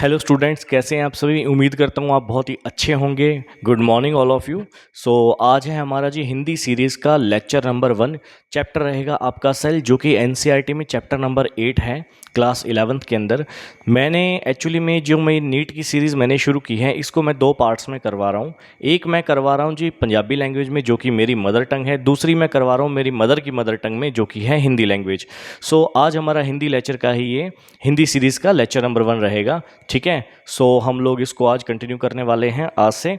Hello students, कैसे हैं आप सभी। उम्मीद करता हूँ आप बहुत ही अच्छे होंगे। Good morning all of you. So आज है हमारा जी हिंदी सीरीज़ का लेक्चर नंबर 1। चैप्टर रहेगा आपका सेल, जो कि एनसीईआरटी में चैप्टर नंबर 8 है, क्लास 11th के अंदर। मैंने एक्चुअली में जो मैं नीट की सीरीज़ मैंने शुरू की है, इसको मैं 2 पार्ट्स में करवा रहा हूँ। एक मैं करवा रहा हूँ जी पंजाबी लैंग्वेज में, जो कि मेरी मदर टंग है। दूसरी मैं करवा रहा हूँ मेरी मदर की मदर टंग में, जो कि है हिंदी लैंग्वेज। सो आज हमारा हिंदी लेक्चर का ही ये हिंदी सीरीज़ का लेक्चर नंबर 1 रहेगा। ठीक है। सो हम लोग इसको आज कंटिन्यू करने वाले हैं आज से।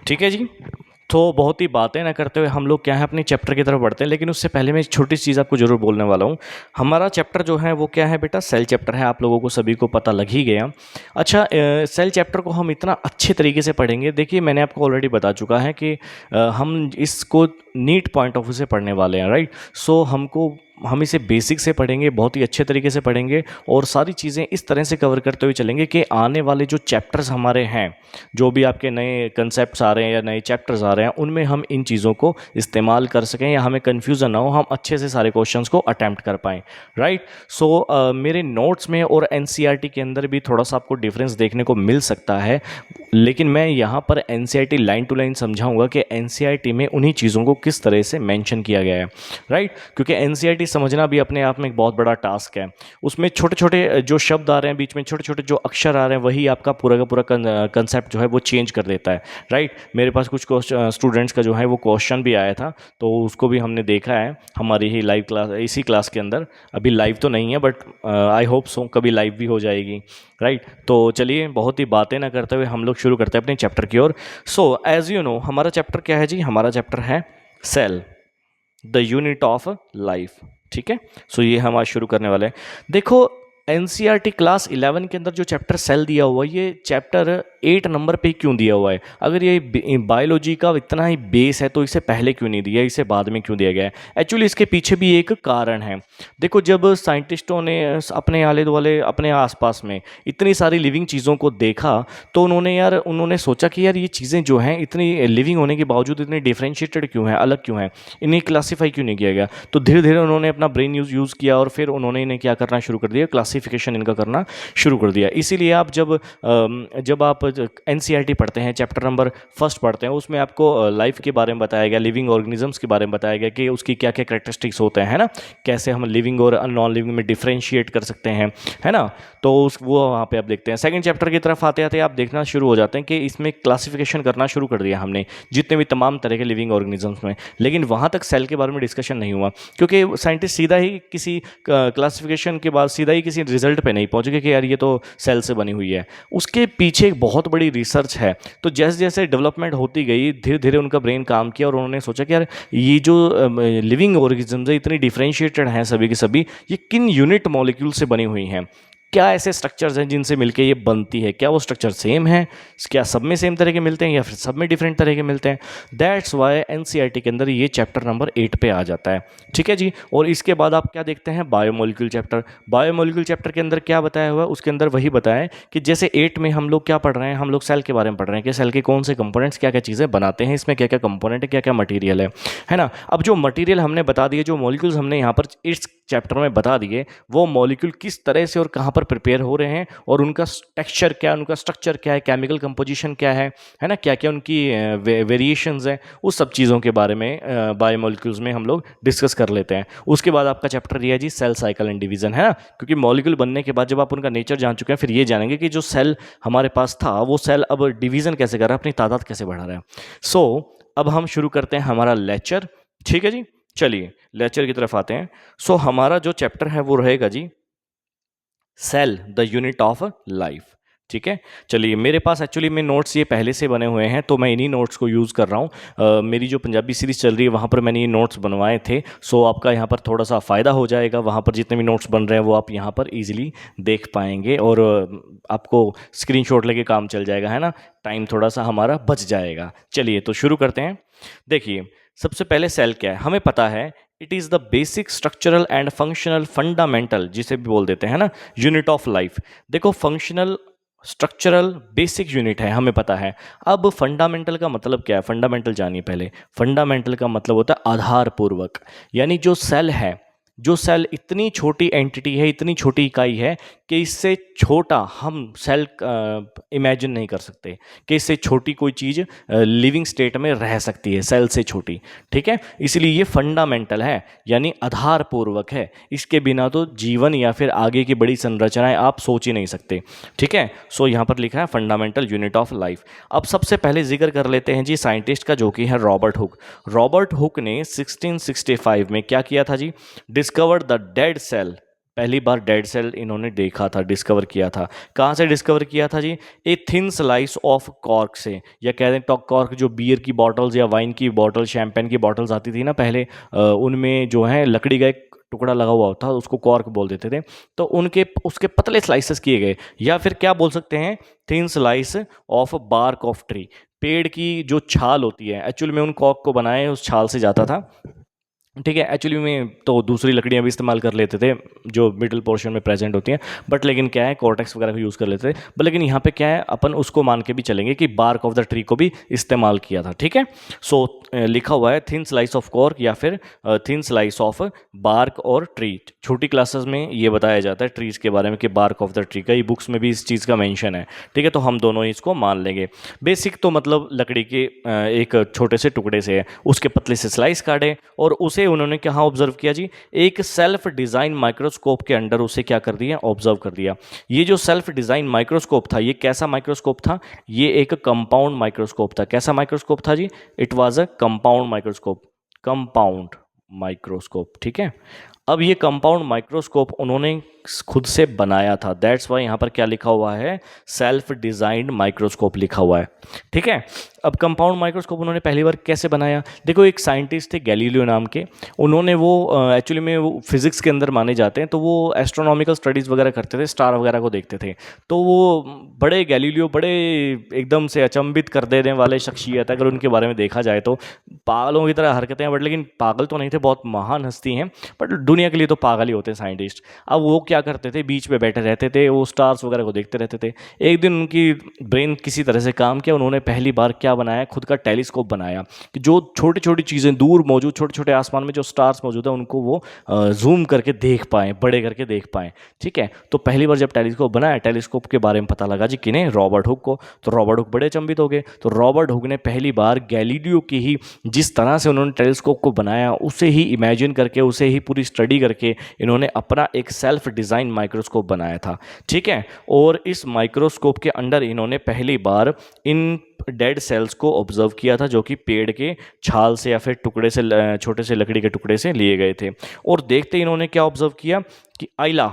ठीक है जी। तो बहुत ही बातें ना करते हुए हम लोग क्या है अपने चैप्टर की तरफ बढ़ते हैं। लेकिन उससे पहले मैं एक छोटी सी चीज़ आपको जरूर बोलने वाला हूँ। हमारा चैप्टर जो है वो क्या है बेटा, सेल चैप्टर है। आप लोगों को सभी को पता लग ही गया। अच्छा, सेल चैप्टर को हम इतना अच्छे तरीके से पढ़ेंगे। देखिए, मैंने आपको ऑलरेडी बता चुका है कि हम इसको नीट पॉइंट ऑफ व्यू से पढ़ने वाले हैं, राइट। सो हम इसे बेसिक से पढ़ेंगे, बहुत ही अच्छे तरीके से पढ़ेंगे और सारी चीज़ें इस तरह से कवर करते हुए चलेंगे कि आने वाले जो चैप्टर्स हमारे हैं, जो भी आपके नए कंसेप्ट्स आ रहे हैं या नए चैप्टर्स आ रहे हैं, उनमें हम इन चीज़ों को इस्तेमाल कर सकें या हमें कन्फ्यूज़न ना हो, हम अच्छे से सारे क्वेश्चंस को अटैम्प्ट कर पाएँ, राइट। सो मेरे नोट्स में और एनसीईआरटी के अंदर भी थोड़ा सा आपको डिफरेंस देखने को मिल सकता है। लेकिन मैं यहाँ पर एनसीईआरटी लाइन टू लाइन समझाऊंगा कि एनसीईआरटी में उन्हीं चीज़ों को किस तरह से मेंशन किया गया है, राइट। क्योंकि एनसीईआरटी समझना भी अपने आप में एक बहुत बड़ा टास्क है। उसमें छोटे छोटे जो शब्द आ रहे हैं बीच में, छोटे छोटे जो अक्षर आ रहे हैं, वही आपका पूरा का पूरा कंसेप्ट जो है वो चेंज कर देता है, राइट। मेरे पास कुछ स्टूडेंट्स का जो है वो क्वेश्चन भी आया था, तो उसको भी हमने देखा है हमारी ही लाइव क्लास, इसी क्लास के अंदर। अभी लाइव तो नहीं है, बट आई होप सो कभी लाइव भी हो जाएगी, राइट। तो चलिए बहुत ही बातें ना करते हुए हम लोग शुरू करते हैं अपने चैप्टर की ओर। सो एज यू नो, हमारा चैप्टर क्या है जी, हमारा चैप्टर है cell, the unit of life. ठीक है। सो ये हम आज शुरू करने वाले हैं। देखो, एनसीईआरटी क्लास 11 के अंदर जो चैप्टर सेल दिया हुआ है, ये चैप्टर 8 नंबर पे क्यों दिया हुआ है? अगर ये बायोलॉजी का इतना ही बेस है तो इसे पहले क्यों नहीं दिया, इसे बाद में क्यों दिया गया है? एक्चुअली इसके पीछे भी एक कारण है। देखो, जब साइंटिस्टों ने अपने आले दुआले अपने आसपास में इतनी सारी लिविंग चीज़ों को देखा, तो उन्होंने सोचा कि यार ये चीज़ें जो हैं इतनी लिविंग होने के बावजूद इतनी डिफ्रेंशिएटेड क्यों है, अलग क्यों है, इन्हें क्लासीफाई क्यों नहीं किया गया? तो धीरे धीरे उन्होंने अपना ब्रेन यूज़ किया और फिर उन्होंने इन्हें क्या करना शुरू कर दिया, क्लासिफिकेशन इनका करना शुरू कर दिया। इसीलिए आप जब आप एनसीईआरटी पढ़ते हैं, चैप्टर नंबर 1 पढ़ते हैं, उसमें आपको लाइफ के बारे में बताया गया, लिविंग ऑर्गेनिजम्स के बारे में बताया गया कि उसकी क्या क्या कैरेक्टरिस्टिक्स होते हैं, है ना, कैसे हम लिविंग और नॉन लिविंग में डिफ्रेंशिएट कर सकते हैं, है ना। तो वो वहाँ पे आप देखते हैं। सेकंड चैप्टर की तरफ आते आते आप देखना शुरू हो जाते हैं कि इसमें क्लासिफिकेशन करना शुरू कर दिया हमने, जितने भी तमाम तरह के लिविंग ऑर्गेनिजम्स में। लेकिन वहाँ तक सेल के बारे में डिस्कशन नहीं हुआ, क्योंकि साइंटिस्ट सीधा ही किसी क्लासिफिकेशन के बाद सीधा ही किसी रिजल्ट पे नहीं पहुँचे कि यार ये तो सेल से बनी हुई है। उसके पीछे एक बहुत बड़ी रिसर्च है। तो जैसे जैसे डेवलपमेंट होती गई, धीरे धीरे उनका ब्रेन काम किया और उन्होंने सोचा कि यार ये जो लिविंग ऑर्गेनिजम्स है इतनी डिफ्रेंशिएटेड हैं सभी के सभी, ये किन यूनिट मॉलिक्यूल से बनी हुई हैं, क्या ऐसे स्ट्रक्चर्स हैं जिनसे मिलके ये बनती है, क्या वो स्ट्रक्चर सेम है, क्या सब में सेम तरह के मिलते हैं या फिर सब में डिफरेंट तरह के मिलते हैं। दैट्स वाई एनसीईआरटी के अंदर ये चैप्टर नंबर 8 पे आ जाता है। ठीक है जी। और इसके बाद आप क्या देखते हैं, बायोमोलिक्यूल चैप्टर। बायोमोलिक्यूल चैप्टर के अंदर क्या बताया हुआ है, उसके अंदर वही बताया है कि जैसे 8 में हम लोग क्या पढ़ रहे हैं, हम लोग सेल के बारे में पढ़ रहे हैं कि सेल के कौन से कंपोनेंट्स क्या क्या चीज़ें बनाते हैं, इसमें क्या क्या कंपोनेंट है, क्या क्या मटीरियल है ना। अब जो मटीरियल हमने बता दिए, जो मॉलिक्यूल्स हमने यहाँ पर इस चैप्टर में बता दिए, वो मॉलिक्यूल किस तरह से और कहाँ पर प्रिपेयर हो रहे हैं और उनका टेक्सचर क्या है, उनका स्ट्रक्चर क्या है, केमिकल कंपोजिशन क्या है ना, क्या क्या उनकी वेरिएशंस हैं, उस सब चीज़ों के बारे में बायोमोलिक्यूल्स में हम लोग डिस्कस कर लेते हैं। उसके बाद आपका चैप्टर दिया है जी सेल साइकिल एंड डिवीजन, है ना। क्योंकि मॉलिक्यूल बनने के बाद जब आप उनका नेचर जान चुके हैं, फिर ये जानेंगे कि जो सेल हमारे पास था, वो सेल अब डिवीजन कैसे कर रहा है, अपनी तादाद कैसे बढ़ा रहा है। सो अब हम शुरू करते हैं हमारा लेक्चर। ठीक है जी। चलिए लेक्चर की तरफ आते हैं। सो हमारा जो चैप्टर है वो रहेगा जी cell, the unit of life. ठीक है। चलिए, मेरे पास एक्चुअली में नोट्स ये पहले से बने हुए हैं, तो मैं इन्हीं नोट्स को यूज़ कर रहा हूँ। मेरी जो पंजाबी सीरीज़ चल रही है वहाँ पर मैंने ये नोट्स बनवाए थे। सो आपका यहाँ पर थोड़ा सा फ़ायदा हो जाएगा, वहाँ पर जितने भी नोट्स बन रहे हैं वो आप यहाँ पर ईजिली देख पाएंगे और आपको स्क्रीनशॉट लेके काम चल जाएगा, है ना। टाइम थोड़ा सा हमारा बच जाएगा। चलिए तो शुरू करते हैं। देखिए, सबसे पहले सेल क्या है, हमें पता है it is the basic structural and functional fundamental, जिसे भी बोल देते हैं ना, यूनिट ऑफ लाइफ। देखो, फंक्शनल, स्ट्रक्चरल, बेसिक यूनिट है, हमें पता है। अब फंडामेंटल का मतलब क्या है, फंडामेंटल जानिए पहले। फंडामेंटल का मतलब होता है आधारपूर्वक, यानी जो सेल है, जो सेल इतनी छोटी एंटिटी है, इतनी छोटी इकाई है कि इससे छोटा हम सेल इमेजिन नहीं कर सकते कि इससे छोटी कोई चीज़ लिविंग स्टेट में रह सकती है सेल से छोटी। ठीक है, इसलिए ये फंडामेंटल है, यानी आधारपूर्वक है। इसके बिना तो जीवन या फिर आगे की बड़ी संरचनाएं आप सोच ही नहीं सकते। ठीक है, सो यहाँ पर लिखा है फंडामेंटल यूनिट ऑफ लाइफ। अब सबसे पहले जिक्र कर लेते हैं जी साइंटिस्ट का, जो कि है रॉबर्ट हुक। रॉबर्ट हुक ने 1665 में क्या किया था जी? Discovered the dead cell. पहली बार डेड सेल इन्होंने देखा था, डिस्कवर किया था। कहाँ से डिस्कवर किया था जी? A thin slice of cork से, या कह दें टॉक कॉर्क, जो बियर की बॉटल्स या वाइन की बॉटल, शैंपेन की बॉटल्स आती थी ना पहले, उनमें जो है लकड़ी का एक टुकड़ा लगा हुआ होता, उसको कॉर्क बोल देते थे। तो उनके उसके पतले स्लाइसेस किए गए, या फिर क्या बोल सकते हैं, thin slice of bark of tree. पेड़ की जो छाल होती है, एक्चुअली में उन कॉर्क को बनाए उस छाल से जाता था। ठीक है, एक्चुअली में तो दूसरी लकड़ियां भी इस्तेमाल कर लेते थे जो मिडिल पोर्शन में प्रेजेंट होती हैं, बट लेकिन क्या है, कॉर्टेक्स वगैरह को यूज़ कर लेते थे। बट लेकिन यहाँ पे क्या है, अपन उसको मान के भी चलेंगे कि बार्क ऑफ द ट्री को भी इस्तेमाल किया था। ठीक है, सो लिखा हुआ है थिन स्लाइस ऑफ कॉर्क या फिर थिन स्लाइस ऑफ बार्क और ट्री। छोटी क्लासेस में ये बताया जाता है ट्रीज के बारे में कि बार्क ऑफ द ट्री, कई बुक्स में भी इस चीज़ का मेंशन है। ठीक है, तो हम दोनों ही इसको मान लेंगे। बेसिक तो मतलब लकड़ी के एक छोटे से टुकड़े से है, उसके पतले से स्लाइस काटे और उसे उन्होंने कहाँ ऑब्जर्व किया जी? एक सेल्फ डिज़ाइन माइक्रोस्कोप के अंडर उसे क्या कर दिया? ऑब्जर्व कर दिया। ये जो सेल्फ डिज़ाइन माइक्रोस्कोप था, ये कैसा माइक्रोस्कोप था? ये एक कंपाउंड माइक्रोस्कोप था। कैसा माइक्रोस्कोप था जी? It was a compound microscope. Compound microscope. ठीक है, अब ये कंपाउंड माइक्रोस्कोप उन्होंने खुद से बनाया था। दैट्स वाई यहाँ पर क्या लिखा हुआ है? सेल्फ डिजाइंड माइक्रोस्कोप लिखा हुआ है। ठीक है, अब कंपाउंड माइक्रोस्कोप उन्होंने पहली बार कैसे बनाया? देखो, एक साइंटिस्ट थे गैलीलियो नाम के, उन्होंने वो एक्चुअली में वो फिजिक्स के अंदर माने जाते हैं, तो वो एस्ट्रोनॉमिकल स्टडीज़ वगैरह करते थे, स्टार वगैरह को देखते थे। तो वो बड़े गैलीलियो बड़े एकदम से अचंभित कर देने वाले शख्सियत है, अगर उनके बारे में देखा जाए तो। पागलों की तरह हरकतें हैं, बट लेकिन पागल तो नहीं थे, बहुत महान हस्ती हैं, बट दुनिया के लिए तो पागल ही होते हैं साइंटिस्ट। अब वो क्या करते थे, बीच में बैठे रहते थे, वो स्टार्स वगैरह को देखते रहते थे। एक दिन उनकी ब्रेन किसी तरह से काम किया, उन्होंने पहली बार क्या बनाया? खुद का टेलीस्कोप बनाया कि जो छोटी छोटी चीज़ें दूर मौजूद, छोटे छोटे आसमान में जो स्टार्स मौजूद है, उनको वो जूम करके देख पाएँ, बड़े करके देख पाएँ। ठीक है, तो पहली बार जब टेलीस्कोप बनाया, टेलीस्कोप के बारे में पता लगा जी किन्हें? रॉबर्ट हुक को। तो रॉबर्ट हुक बड़े अचंभित हो गए। तो रॉबर्ट हुक ने पहली बार गैलीलियो की ही जिस तरह से उन्होंने टेलीस्कोप को बनाया, उसे ही इमेजिन करके, उसे ही पूरी स्टडी करके इन्होंने अपना एक सेल्फ डिज़ाइन माइक्रोस्कोप बनाया था। ठीक है, और इस माइक्रोस्कोप के अंडर इन्होंने पहली बार इन डेड सेल्स को ऑब्जर्व किया था, जो कि पेड़ के छाल से या फिर टुकड़े से, छोटे से लकड़ी के टुकड़े से लिए गए थे। और देखते ही इन्होंने क्या ऑब्जर्व किया कि आइला,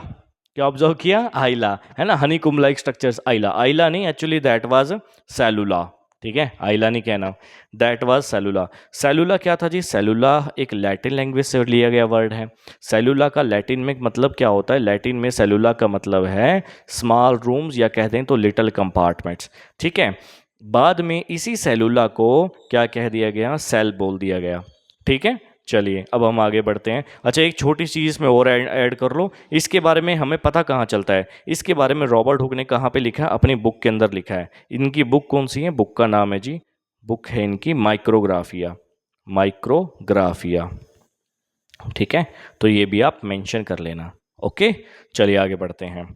क्या ऑब्जर्व किया? आइला, है ना, हनी कुम लाइक स्ट्रक्चर्स। आइला, आइला नहीं, एक्चुअली दैट वाज सेलुला। ठीक है, आइला नहीं कहना, दैट वाज सेलुला। सेलुला क्या था जी? सेलुला एक लैटिन लैंग्वेज से लिया गया वर्ड है। सेलुला का लैटिन में मतलब क्या होता है? लैटिन में सेलुला का मतलब है स्मॉल रूम्स, या कहते हैं तो लिटिल कंपार्टमेंट्स। ठीक है, बाद में इसी सेलुला को क्या कह दिया गया? सेल बोल दिया गया। ठीक है, चलिए अब हम आगे बढ़ते हैं। अच्छा, एक छोटी चीज़ इसमें और ऐड कर लो, इसके बारे में हमें पता कहाँ चलता है? इसके बारे में रॉबर्ट हुक ने कहाँ पे लिखा है? अपनी बुक के अंदर लिखा है। इनकी बुक कौन सी है? बुक का नाम है जी, बुक है इनकी माइक्रोग्राफिया। माइक्रोग्राफिया। ठीक है, तो ये भी आप मेंशन कर लेना। ओके, चलिए आगे बढ़ते हैं।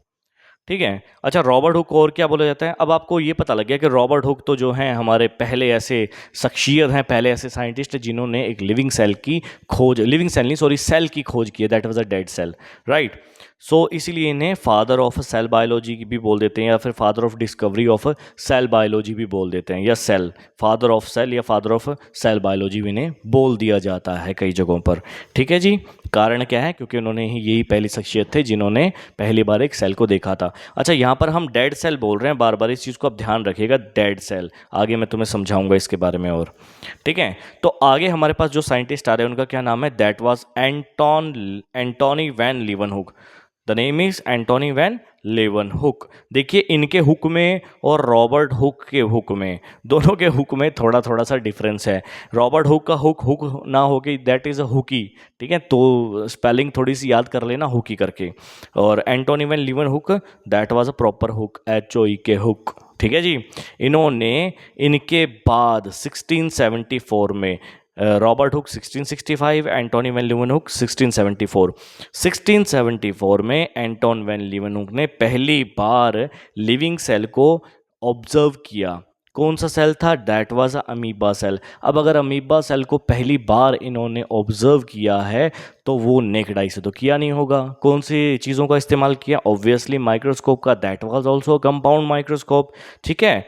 ठीक है, अच्छा, रॉबर्ट हुक को और क्या बोला जाता है? अब आपको ये पता लग गया कि रॉबर्ट हुक तो जो हैं हमारे पहले ऐसे शख्सियत हैं, पहले ऐसे साइंटिस्ट हैं जिन्होंने एक लिविंग सेल की खोज, लिविंग सेल नहीं सॉरी, सेल की खोज की है। That was a dead cell, right. So इसीलिए इन्हें फादर ऑफ सेल बायोलॉजी भी बोल देते हैं, या फिर father of discovery of cell biology भी बोल देते हैं, या सेल, फादर ऑफ सेल या फादर ऑफ सेल बायोलॉजी भी इन्हें बोल दिया जाता है कई जगहों पर। ठीक है जी, कारण क्या है? क्योंकि उन्होंने ही यही पहली शख्सियत थे जिन्होंने पहली बार एक सेल को देखा था। अच्छा, यहाँ पर हम डेड सेल बोल रहे हैं बार बार, इस चीज़ को आप ध्यान रखिएगा, डेड सेल। आगे मैं तुम्हें समझाऊंगा इसके बारे में और। ठीक है, तो आगे हमारे पास जो साइंटिस्ट आ रहे हैं उनका क्या नाम है? That was Antonie van Leeuwenhoek. The name is Antonie van Leeuwenhoek. देखिए, इनके हुक में और रॉबर्ट हुक के हुक में, दोनों के हुक में थोड़ा थोड़ा सा डिफरेंस है। रॉबर्ट हुक का हुक हुक ना हो के दैट इज़ अ हुकी। ठीक है, तो स्पेलिंग थोड़ी सी याद कर लेना, हुकी करके। और Antonie van Leeuwenhoek that was a proper hook, HOEK hook. ठीक है जी, इन्होंने इनके बाद 1674 में रॉबर्ट हुक 1665, एंटोनी वैन लीeuwenhoek 1674। 1674 में एंटोन वैन लीeuwenhoek ने पहली बार लिविंग सेल को ऑब्जर्व किया। कौन सा सेल था? That was amoeba cell. अब अगर अमीबा सेल को पहली बार इन्होंने ऑब्जर्व किया है तो वो नेकेड आई से तो किया नहीं होगा। कौन सी चीज़ों का इस्तेमाल किया? ऑब्वियसली माइक्रोस्कोप का। That was also compound microscope. ठीक है,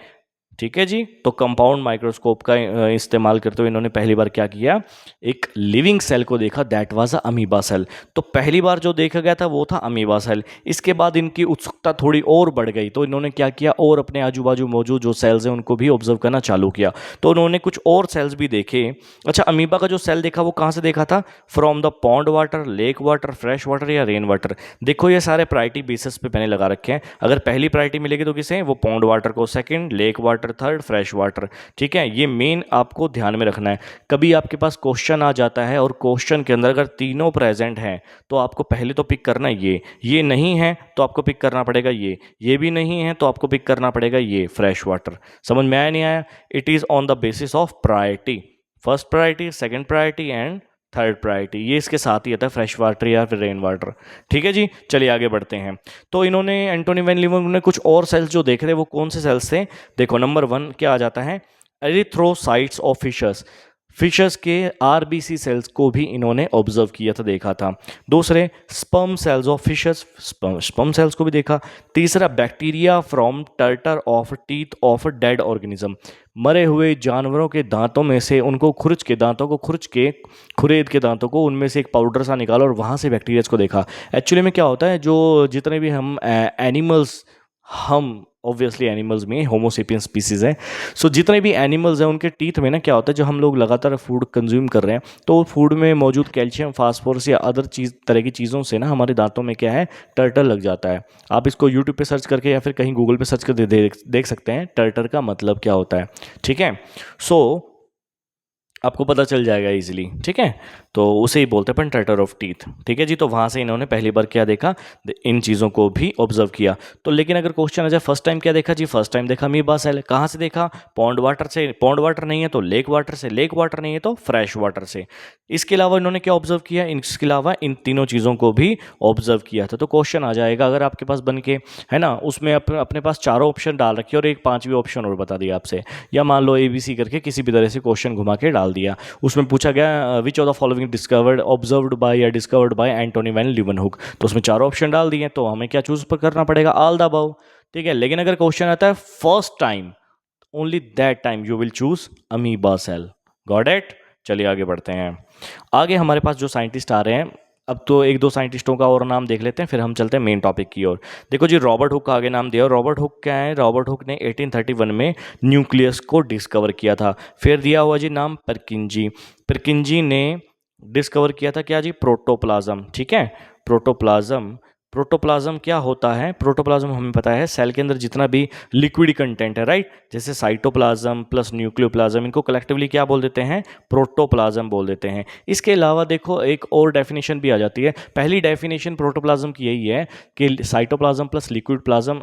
ठीक है जी। तो कंपाउंड माइक्रोस्कोप का इस्तेमाल करते हुए इन्होंने पहली बार क्या किया? एक लिविंग सेल को देखा। That was amoeba cell. तो पहली बार जो देखा गया था वो था अमीबा सेल। इसके बाद इनकी उत्सुकता थोड़ी और बढ़ गई तो इन्होंने क्या किया, और अपने आजू बाजू मौजूद जो सेल्स हैं उनको भी ऑब्जर्व करना चालू किया। तो उन्होंने कुछ और सेल्स भी देखे। अच्छा, अमीबा का जो सेल देखा वो कहाँ से देखा था? From the pond water, lake water, fresh water या रेन वाटर। देखो ये सारे प्रायोरिटी बेसिस पे मैंने लगा रखे हैं। अगर पहली प्रायोरिटी मिलेगी तो किसे? वो पॉन्ड वाटर को, second lake water, third fresh water. ठीक है, ये मेन आपको ध्यान में रखना है। कभी आपके पास क्वेश्चन आ जाता है और क्वेश्चन के अंदर अगर तीनों प्रेजेंट हैं तो आपको पहले तो पिक करना ये नहीं है तो आपको पिक करना पड़ेगा ये भी नहीं है तो आपको पिक करना पड़ेगा ये फ्रेश वाटर। समझ में आया नहीं आया? It is on the basis of priority. First priority, second priority and third priority, ये इसके साथ ही आता है, फ्रेश वाटर या फिर रेन वाटर। ठीक है जी, चलिए आगे बढ़ते हैं। तो इन्होंने एंटोनी वैन लीeuwenhoek ने कुछ और सेल्स जो देख रहे वो कौन से सेल्स थे? देखो नंबर 1 क्या आ जाता है? Erythrocytes of fishes. फिशर्स के आरबीसी सेल्स को भी इन्होंने ऑब्जर्व किया था, देखा था। दूसरे sperm cells of fishes, sperm cells को भी देखा। तीसरा bacteria from tartar of teeth of dead organism. मरे हुए जानवरों के दांतों में से उनको खुरेद के दांतों को उनमें से एक पाउडर सा निकाला और वहाँ से बैक्टीरिया को देखा। एक्चुअली में क्या होता है, जो जितने भी हम ऑब्वियसली एनिमल्स में होमोसेपियन स्पीसीज है। सो जितने भी एनिमल्स हैं उनके टीथ में ना क्या होता है, जो हम लोग लगातार फूड कंज्यूम कर रहे हैं तो फूड में मौजूद कैल्शियम, फास्फोरस या अदर तरह की चीज़ों से ना हमारे दांतों में क्या है, टर्टर लग जाता है। आप इसको यूट्यूब पे सर्च करके या फिर कहीं गूगल पे सर्च कर देख सकते हैं टर्टर का मतलब क्या होता है। ठीक है, सो आपको पता चल जाएगा इजीली। ठीक है, तो उसे ही बोलते हैं अपन टर्टर ऑफ टीथ। ठीक है जी, तो वहाँ से इन्होंने पहली बार क्या देखा, इन चीज़ों को भी ऑब्जर्व किया। तो लेकिन अगर क्वेश्चन आ जाए फर्स्ट टाइम क्या देखा जी? फर्स्ट टाइम देखा अमीबा सेल। कहाँ से देखा? पॉन्ड वाटर से। पॉन्ड वाटर नहीं है तो लेक वाटर से, लेक वाटर नहीं है तो फ्रेश वाटर से। इसके अलावा इन्होंने क्या ऑब्जर्व किया? इसके अलावा इन तीनों चीज़ों को भी ऑब्जर्व किया था। तो क्वेश्चन आ जाएगा अगर आपके पास बन के, है ना, उसमें अपने पास चारों ऑप्शन डाल रखे और एक पांचवी ऑप्शन और बता दिया आपसे, या मान लो ABC करके किसी भी तरह से क्वेश्चन घुमा के डाल दिया। उसमें पूछा गया विच of the following discovered observed bye या डिस्कवर्ड बाय एंटोनी वैन लीeuwenhoek, तो उसमें चारों ऑप्शन डाल दिए तो हमें क्या चूज करना पड़ेगा? All the above. ठीक है, लेकिन अगर क्वेश्चन आता है first time, only that time you will choose amoeba cell. Got it? चलिए आगे बढ़ते हैं। आगे हमारे पास जो साइंटिस्ट आ रहे हैं, अब तो एक दो साइंटिस्टों का और नाम देख लेते हैं फिर हम चलते हैं मेन टॉपिक की ओर। देखो जी, रॉबर्ट हुक का आगे नाम दिया। रॉबर्ट हुक क्या है? रॉबर्ट हुक ने 1831 में न्यूक्लियस को डिस्कवर किया था। फिर दिया हुआ जी नाम परकिंजी। परकिंजी ने डिस्कवर किया था क्या जी? प्रोटोप्लाज्म। ठीक है, प्रोटोप्लाज्म। प्रोटोप्लाज्म क्या होता है? प्रोटोप्लाज्म हमें पता है सेल के अंदर जितना भी लिक्विड कंटेंट है, राइट, जैसे साइटोप्लाज्म प्लस न्यूक्लियोप्लाज्म, इनको कलेक्टिवली क्या बोल देते हैं? प्रोटोप्लाज्म बोल देते हैं। इसके अलावा देखो एक और डेफिनेशन भी आ जाती है। पहली डेफिनेशन प्रोटोप्लाज्म की यही है कि cytoplasm plus liquid plasm,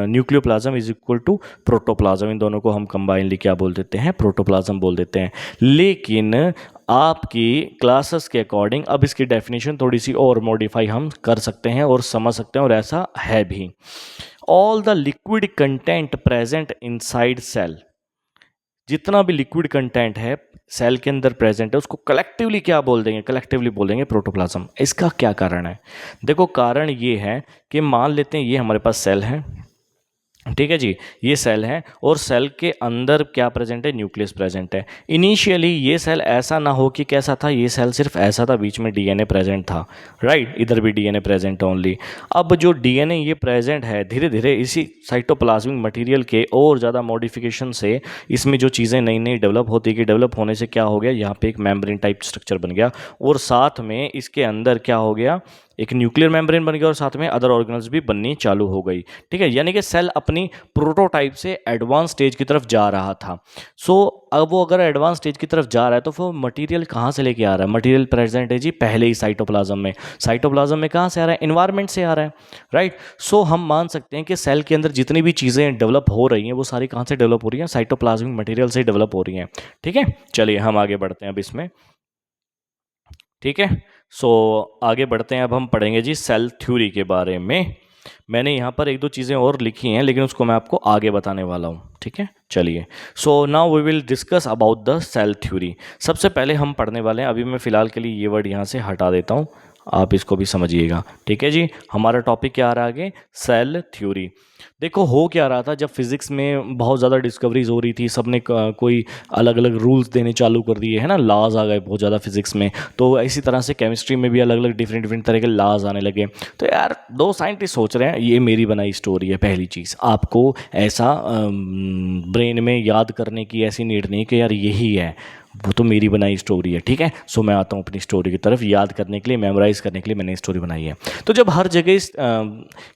nucleoplasm is equal to protoplasm. इन दोनों को हम कंबाइनली क्या बोल देते हैं? प्रोटोप्लाज्म बोल देते हैं। लेकिन आपकी क्लासेस के अकॉर्डिंग अब इसकी डेफिनेशन थोड़ी सी और मॉडिफाई हम कर सकते हैं और समझ सकते हैं, और ऐसा है भी। All the liquid content present inside cell, जितना भी लिक्विड कंटेंट है सेल के अंदर प्रेजेंट है उसको कलेक्टिवली क्या बोल देंगे? कलेक्टिवली बोल देंगे प्रोटोप्लाज्म। इसका क्या कारण है? देखो कारण ये है कि मान लेते हैं ये हमारे पास सेल है, ठीक है जी, ये सेल है और सेल के अंदर क्या प्रेजेंट है? न्यूक्लियस प्रेजेंट है। इनिशियली ये सेल ऐसा ना हो कि कैसा था, ये सेल सिर्फ ऐसा था, बीच में डीएनए प्रेजेंट था, राइट, इधर भी डीएनए प्रेजेंट ओनली। अब जो डीएनए ये प्रेजेंट है, धीरे धीरे इसी साइटोप्लाज्मिक मटेरियल के और ज़्यादा मॉडिफिकेशन से इसमें जो चीज़ें नई नई डेवलप होती है, कि डेवलप होने से क्या हो गया, यहाँ पे एक मेम्ब्रेन टाइप स्ट्रक्चर बन गया और साथ में इसके अंदर क्या हो गया, एक न्यूक्लियर मेम्ब्रेन बन गया और साथ में अदर ऑर्गेनल्स भी बननी चालू हो गई। ठीक है, यानी कि सेल अपनी प्रोटोटाइप से एडवांस स्टेज की तरफ जा रहा था। सो अब वो अगर एडवांस स्टेज की तरफ जा रहा है तो वो मटेरियल कहाँ से लेके आ रहा है? मटेरियल प्रेजेंट है जी पहले ही साइटोप्लाज्म में। साइटोप्लाज्म में कहाँ से आ रहा है? इन्वायरमेंट से आ रहा है, राइट। सो हम मान सकते हैं कि सेल के अंदर जितनी भी चीज़ें डेवलप हो रही हैं वो सारी कहाँ से डेवलप हो रही हैं? साइटोप्लाज्मिक मटेरियल से डेवलप हो रही हैं। ठीक है, चलिए हम आगे बढ़ते हैं अब इसमें। ठीक है, सो आगे बढ़ते हैं। अब हम पढ़ेंगे जी सेल थ्योरी के बारे में। मैंने यहाँ पर एक दो चीज़ें और लिखी हैं लेकिन उसको मैं आपको आगे बताने वाला हूँ। ठीक है, चलिए। So now we will discuss about the cell theory. सबसे पहले हम पढ़ने वाले हैं, अभी मैं फ़िलहाल के लिए ये वर्ड यहाँ से हटा देता हूँ, आप इसको भी समझिएगा। ठीक है जी, हमारा टॉपिक क्या आ रहा है आगे? Cell theory. देखो हो क्या रहा था, जब फिज़िक्स में बहुत ज़्यादा डिस्कवरीज हो रही थी, सबने कोई अलग अलग रूल्स देने चालू कर दिए है ना, लॉज आ गए बहुत ज़्यादा फिज़िक्स में। तो इसी तरह से केमिस्ट्री में भी अलग अलग डिफरेंट डिफरेंट तरह के लॉज आने लगे। तो यार दो साइंटिस्ट सोच रहे हैं, ये मेरी बनाई स्टोरी है। पहली चीज़, आपको ऐसा ब्रेन में याद करने की ऐसी नीड नहीं कि यार यही है, वो तो मेरी बनाई स्टोरी है। ठीक है, सो मैं आता हूँ अपनी स्टोरी की तरफ। याद करने के लिए, मेमोराइज करने के लिए मैंने स्टोरी बनाई है। तो जब हर जगह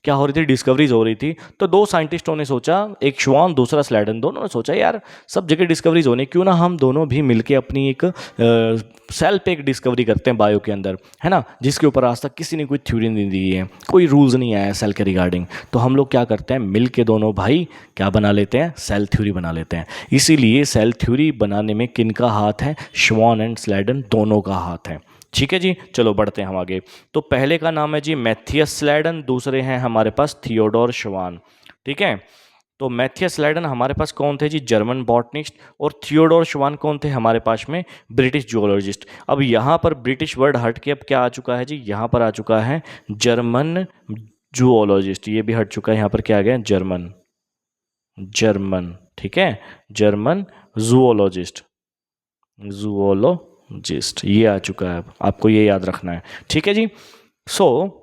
क्या हो रही थी, डिस्कवरीज हो रही थी, तो दो साइंटिस्टों ने सोचा, एक श्वान दूसरा स्लैडन, दोनों ने सोचा यार सब जगह डिस्कवरीज होने, क्यों ना हम दोनों भी मिलके अपनी एक सेल पे एक डिस्कवरी करते हैं बायो के अंदर, है ना, जिसके ऊपर आज तक किसी ने कोई थ्योरी नहीं दी है, कोई रूल्स नहीं आया सेल के रिगार्डिंग। तो हम लोग क्या करते हैं, मिल के दोनों भाई क्या बना लेते हैं? सेल थ्योरी बना लेते हैं। इसीलिए सेल थ्योरी बनाने में किन का हाथ है? श्वान एंड स्लैडन दोनों का हाथ है। ठीक है जी, चलो बढ़ते हैं हम आगे। तो पहले का नाम है जी मैथियस स्लैडन, दूसरे हैं हमारे पास थियोडोर श्वान। ठीक है, तो मैथियस स्लैडन हमारे पास कौन थे जी? German botanist. और थियोडोर श्वान कौन थे हमारे पास में? British zoologist. अब यहाँ पर ब्रिटिश वर्ड हट के अब क्या आ चुका है जी? यहाँ पर आ चुका है जर्मन जूलॉजिस्ट। ये भी हट चुका है, यहाँ पर क्या आ गया? German, German. ठीक है, जर्मन जूलॉजिस्ट, जूलॉजिस्ट ये आ चुका है। अब आपको ये याद रखना है। ठीक है जी। सो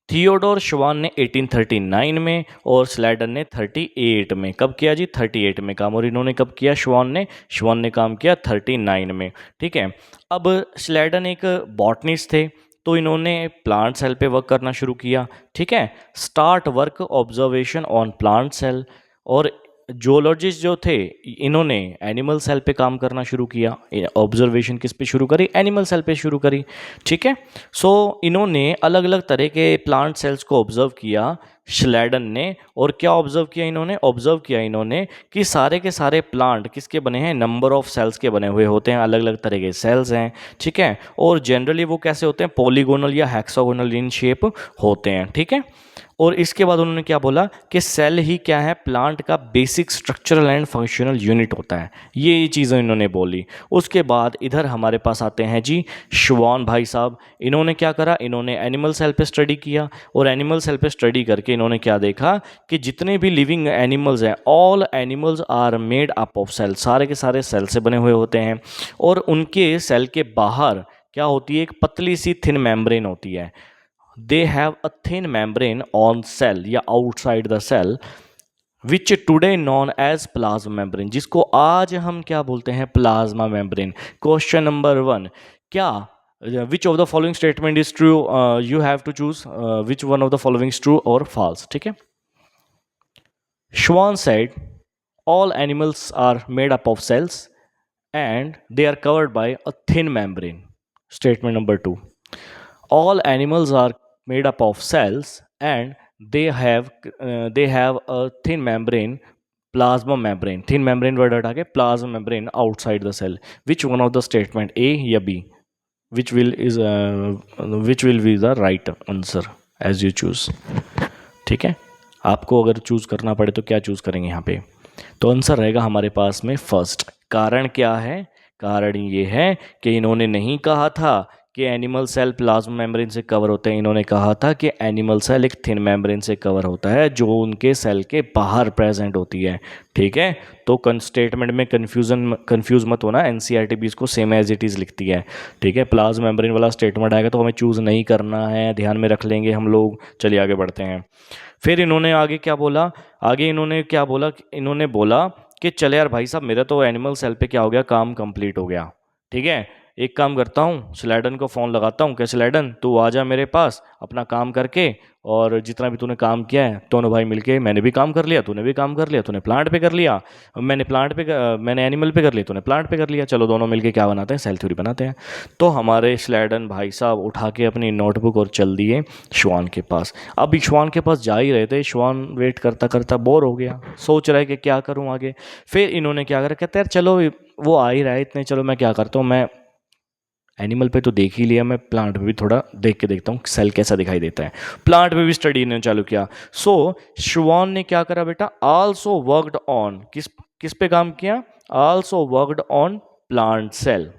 थियोडोर श्वान ने 1839 में और स्लैडन ने 38 में। कब किया जी? 38 में काम। और इन्होंने कब किया? श्वान ने काम किया 39 में। ठीक है, अब स्लैडन एक बॉटनिस्ट थे, तो इन्होंने प्लांट सेल पे वर्क करना शुरू किया। ठीक है, start work observation on plant cell. और जूलॉजिस्ट जो थे, इन्होंने एनिमल सेल पे काम करना शुरू किया। ऑब्जर्वेशन किस पे शुरू करी? एनिमल सेल पे शुरू करी। ठीक है, सो इन्होंने अलग अलग तरह के प्लांट सेल्स को ऑब्जर्व किया श्लैडन ने। और क्या ऑब्जर्व किया इन्होंने? ऑब्जर्व किया इन्होंने कि सारे के सारे प्लांट किसके बने हैं? नंबर ऑफ सेल्स के बने हुए होते हैं, अलग अलग तरह के सेल्स हैं। ठीक है, और जनरली वो कैसे होते हैं? पॉलीगोनल या हेक्सागोनल इन शेप होते हैं। ठीक है, और इसके बाद उन्होंने क्या बोला कि सेल ही क्या है? प्लांट का basic structural and functional unit होता है। ये चीज़ें इन्होंने बोली। उसके बाद इधर हमारे पास आते हैं जी श्वान भाई साहब। इन्होंने क्या करा? इन्होंने एनिमल सेल पे स्टडी किया। और एनिमल सेल पे स्टडी करके इन्होंने क्या देखा कि जितने भी लिविंग एनिमल्स हैं, all animals are made up of cell, सारे के सारे सेल से बने हुए होते हैं। और उनके सेल के बाहर क्या होती है? एक पतली सी थिन मेम्ब्रेन होती है। They have a thin membrane on cell या outside the cell which today known as plasma membrane, जिसको आज हम क्या बोलते हैं? Plasma membrane. क्वेश्चन नंबर 1, क्या which of the following statement is true? You have to choose which one of the following is true और false. ठीक है, Schwann said all animals are made up of cells and they are covered by a thin membrane. Statement number 2, all animals are made up of cells and they have a thin membrane, plasma membrane. Thin membrane word हटा के plasma membrane outside the cell. Which one of the statement, A या B? Which will be the right answer as you choose. ठीक है, आपको अगर choose करना पड़े तो क्या चूज करेंगे यहाँ पे? तो आंसर रहेगा हमारे पास में फर्स्ट। कारण क्या है? कारण ये है कि इन्होंने नहीं कहा था कि एनिमल सेल प्लाज्मा मेम्ब्रेन से कवर होते हैं। इन्होंने कहा था कि एनिमल सेल एक थिन मेम्ब्रेन से कवर होता है जो उनके सेल के बाहर प्रेजेंट होती है। ठीक है, तो स्टेटमेंट में कंफ्यूज मत होना, एनसीईआरटी भी इसको सेम एज इट इज़ लिखती है। ठीक है, प्लाज्मा मेम्ब्रेन वाला स्टेटमेंट आएगा तो हमें चूज़ नहीं करना है, ध्यान में रख लेंगे हम लोग। चलिए आगे बढ़ते हैं। फिर इन्होंने आगे क्या बोला? आगे इन्होंने क्या बोला? इन्होंने बोला कि चले यार भाई साहब, मेरा तो एनिमल सेल पे क्या हो गया? काम कंप्लीट हो गया। ठीक है, एक काम करता हूँ, स्लैडन को फ़ोन लगाता हूँ कि स्लैडन तू आ जा मेरे पास अपना काम करके, और जितना भी तूने काम किया है दोनों भाई मिलके, मैंने भी काम कर लिया, तूने भी काम कर लिया, तूने प्लांट पे कर लिया, मैंने एनिमल पे कर लिया, तूने प्लांट पे कर लिया, चलो दोनों मिलके क्या बनाते हैं, सेल थ्योरी बनाते हैं। तो हमारे स्लैडन भाई साहब उठा के अपनी नोटबुक और चल दिए श्वान के पास। अब श्वान के पास जा ही रहे थे, श्वान वेट करता करता बोर हो गया, सोच रहा है कि क्या करूं आगे। फिर इन्होंने क्या करा, कहते यार चलो वो आ ही रहा है इतने, चलो मैं क्या करता हूँ, मैं एनिमल पे तो देख ही लिया, मैं प्लांट पे भी थोड़ा देख के देखता हूँ सेल कैसा दिखाई देता है। प्लांट पे भी स्टडी इन्होंने चालू किया। सो श्वान ने क्या करा बेटा, आल्सो वर्कड ऑन, किस किस पे काम किया, also worked on plant cell.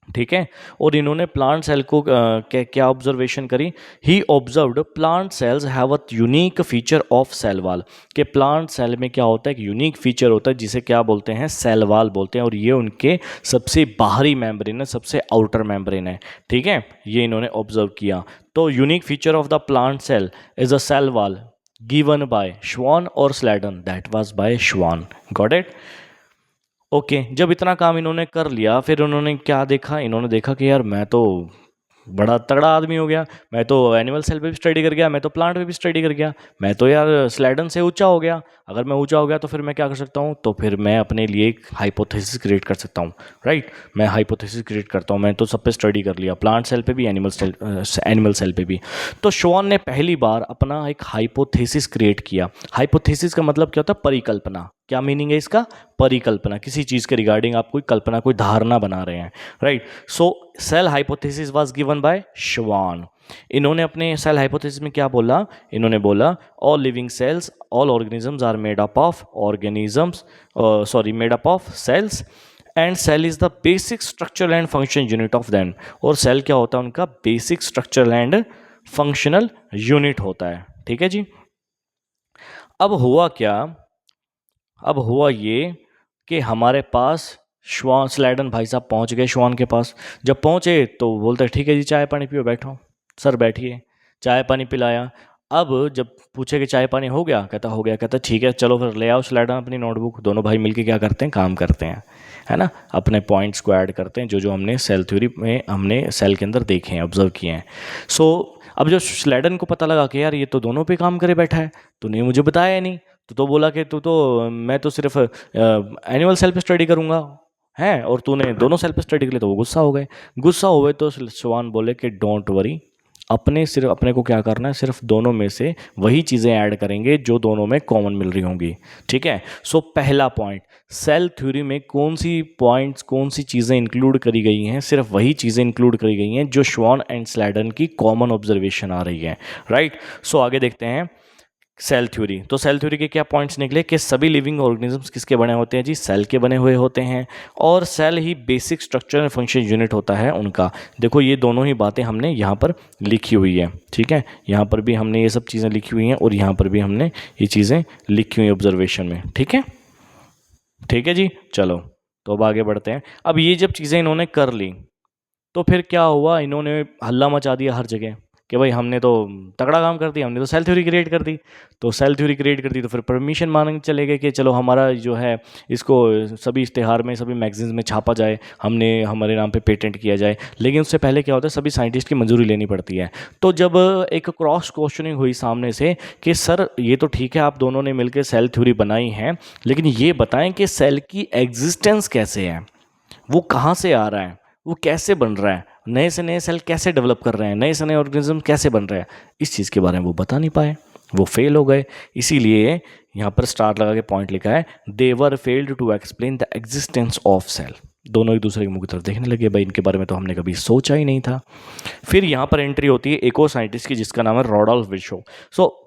ठीक है, और इन्होंने प्लांट सेल को क्या ऑब्जर्वेशन करी, he observed plant cells have a unique feature of cell wall, कि प्लांट सेल में क्या होता है, एक यूनिक फीचर होता है जिसे क्या बोलते हैं, सेल वॉल बोलते हैं, और ये उनके सबसे बाहरी मेम्ब्रेन है, सबसे आउटर मेम्ब्रेन है। ठीक है, ये इन्होंने ऑब्जर्व किया। तो unique feature of the plant cell is a cell wall given by Schwann और Schleiden, that was by Schwann. Got it? Okay, जब इतना काम इन्होंने कर लिया, फिर उन्होंने क्या देखा, इन्होंने देखा कि यार मैं तो बड़ा तगड़ा आदमी हो गया, मैं तो एनिमल सेल पे भी स्टडी कर गया, मैं तो प्लांट पे भी स्टडी कर गया, मैं तो यार स्लैडन से ऊंचा हो गया। अगर मैं ऊंचा हो गया तो फिर मैं क्या कर सकता हूँ, तो फिर मैं अपने लिए एक हाइपोथेसिस क्रिएट कर सकता हूँ। राइट, मैं हाइपोथेसिस क्रिएट करता हूँ, मैं तो सब पे स्टडी कर लिया, प्लांट सेल पे भी, एनिमल सेल पे भी। तो श्वान ने पहली बार अपना एक हाइपोथेसिस क्रिएट किया। हाइपोथेसिस का मतलब क्या होता है, परिकल्पना। क्या मीनिंग है इसका, परिकल्पना, किसी चीज़ के रिगार्डिंग आप कोई कल्पना, कोई धारणा बना रहे हैं। Right, so cell hypothesis was given by Schwann. इन्होंने अपने सेल हाइपोथेसिस में क्या बोला, इन्होंने बोला all living cells, all organisms are made up of made up of cells, and cell is the basic structural and function unit of them. और cell क्या होता है, उनका basic structural and functional unit होता है। ठीक है जी। अब हुआ क्या, अब हुआ ये कि हमारे पास श्वान, स्लैडन भाई साहब पहुंच गए श्वान के पास। जब पहुंचे तो बोलते ठीक है जी, चाय पानी पियो, बैठो सर बैठिए। चाय पानी पिलाया। अब जब पूछे कि चाय पानी हो गया, कहता हो गया। कहता ठीक है चलो फिर ले आओ स्लैडन अपनी नोटबुक। दोनों भाई मिलके क्या करते हैं, काम करते हैं, है ना, अपने पॉइंट्स को ऐड करते हैं जो जो हमने सेल थ्योरी में, हमने सेल के अंदर देखे हैं, ऑब्जर्व किए हैं। सो अब जो स्लैडन को पता लगा कि यार ये तो दोनों पे काम करे बैठा है, तूने मुझे बताया नहीं, तो बोला कि तू तो, मैं तो सिर्फ एनिमल सेल पे स्टडी करूंगा है, और तूने दोनों सेल पे स्टडी कर लिया। तो वो गुस्सा हो गए। गुस्सा हुए तो श्वान बोले कि डोंट वरी, सिर्फ अपने को क्या करना है, सिर्फ दोनों में से वही चीज़ें ऐड करेंगे जो दोनों में कॉमन मिल रही होंगी। ठीक है। सो पहला पॉइंट, सेल थ्योरी में कौन सी पॉइंट्स, कौन सी चीज़ें इंक्लूड करी गई हैं, सिर्फ वही चीज़ें इंक्लूड करी गई हैं जो श्वान एंड स्लैडन की कॉमन ऑब्जर्वेशन आ रही है। राइट। सो आगे देखते हैं सेल थ्योरी। तो सेल थ्योरी के क्या पॉइंट्स निकले कि सभी लिविंग ऑर्गेनिजम्स किसके बने होते हैं जी, सेल के बने हुए होते हैं, और सेल ही basic structure and function unit होता है उनका। देखो ये दोनों ही बातें हमने यहाँ पर लिखी हुई है। ठीक है, यहाँ पर भी हमने ये सब चीज़ें लिखी हुई हैं, और यहाँ पर भी हमने ये चीज़ें लिखी हुई ऑब्जर्वेशन में। ठीक है, ठीक है जी। चलो तो अब आगे बढ़ते हैं। अब ये जब चीज़ें इन्होंने कर ली तो फिर क्या हुआ, इन्होंने हल्ला मचा दिया हर जगह कि भाई हमने तो तगड़ा काम कर दिया, हमने तो सेल थ्योरी क्रिएट कर दी। तो सेल थ्योरी क्रिएट कर दी तो फिर परमिशन मांगने चले गए कि चलो हमारा जो है इसको सभी इश्तेहार में, सभी मैगजीन्स में छापा जाए, हमने हमारे नाम पे पेटेंट किया जाए। लेकिन उससे पहले क्या होता है, सभी साइंटिस्ट की मंजूरी लेनी पड़ती है। तो जब एक क्रॉस क्वेश्चनिंग हुई सामने से कि सर ये तो ठीक है आप दोनों ने मिलकर सेल थ्योरी बनाई है, लेकिन ये बताएं कि सेल की एग्जिस्टेंस कैसे है, वो कहाँ से आ रहा है, वो कैसे बन रहा है, नए से नए सेल कैसे डेवलप कर रहे हैं, नए से नए ऑर्गेनिज्म कैसे बन रहे हैं, इस चीज़ के बारे में वो बता नहीं पाए, वो फेल हो गए। इसीलिए यहाँ पर स्टार लगा के पॉइंट लिखा है, they were failed to explain the existence of cell. दोनों एक दूसरे के मुंह की तरफ देखने लगे, भाई इनके बारे में तो हमने कभी सोचा ही नहीं था। फिर यहाँ पर एंट्री होती है एक और साइंटिस्ट की जिसका नाम है रॉडोल्फ विर्चो। सो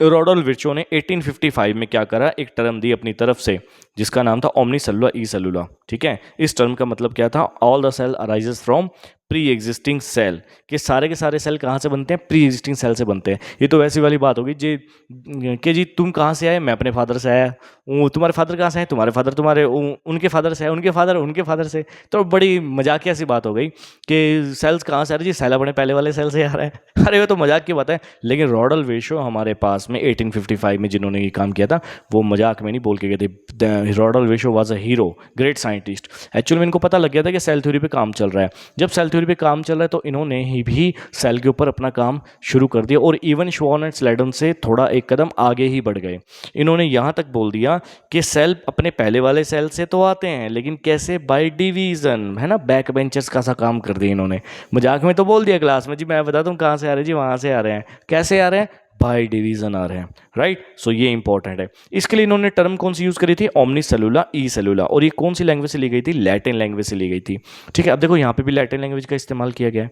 रॉडोल्फ विर्चो ने 1855 में क्या करा, एक टर्म दी अपनी तरफ से जिसका नाम था ओमनी सेलुलर ई सेलुलर। ठीक है, इस टर्म का मतलब क्या था, all the cell arises from pre existing cell, के सारे सेल कहाँ से बनते हैं? प्री एग्जिस्टिंग सेल से बनते हैं। ये तो वैसी वाली बात होगी जी कि जी तुम कहाँ से आए? मैं अपने फादर से आया। तुम्हारे फादर कहाँ से हैं? तुम्हारे फादर तुम्हारे उनके फादर से है, उनके फादर उनके फादर से। तो बड़ी मजाकिया सी बात हो गई कि सेल्स कहाँ से आ रहे? जी सेल अपने पहले वाले सेल से आ रहा है। अरे वो तो मजाक की बात है, लेकिन रॉडल वेशो हमारे पास में 1855 में जिन्होंने ये काम किया था वो मजाक में नहीं बोल के गए थे। Rudolf Virchow was a hero, great scientist. Actually में इनको पता लग गया था कि सेल थ्योरी पे काम चल रहा है। जब सेल थ्योरी पे काम चल रहा है तो इन्होंने ही भी सेल के ऊपर अपना काम शुरू कर दिया और इवन श्वान एंड स्लेडन से थोड़ा एक कदम आगे ही बढ़ गए। इन्होंने यहाँ तक बोल दिया कि सेल अपने पहले वाले सेल से तो आते हैं, लेकिन कैसे? बाय डिवीजन, है ना, बैक बेंचर्स का सा काम कर दिया इन्होंने। मजाक में तो बोल दिया क्लास में, जी मैं बताता हूँ कहाँ से आ रहे हैं, जी वहाँ से आ रहे हैं। कैसे आ रहे हैं? बाय डिवीजन आ रहे हैं, राइट। सो ये इंपॉर्टेंट है। इसके लिए इन्होंने टर्म कौन सी यूज करी थी? ओमनी सेलुला ई सेलुला। और ये कौन सी लैंग्वेज से ली गई थी? लैटिन लैंग्वेज से ली गई थी। ठीक है, अब देखो यहाँ पे भी लैटिन लैंग्वेज का इस्तेमाल किया गया है।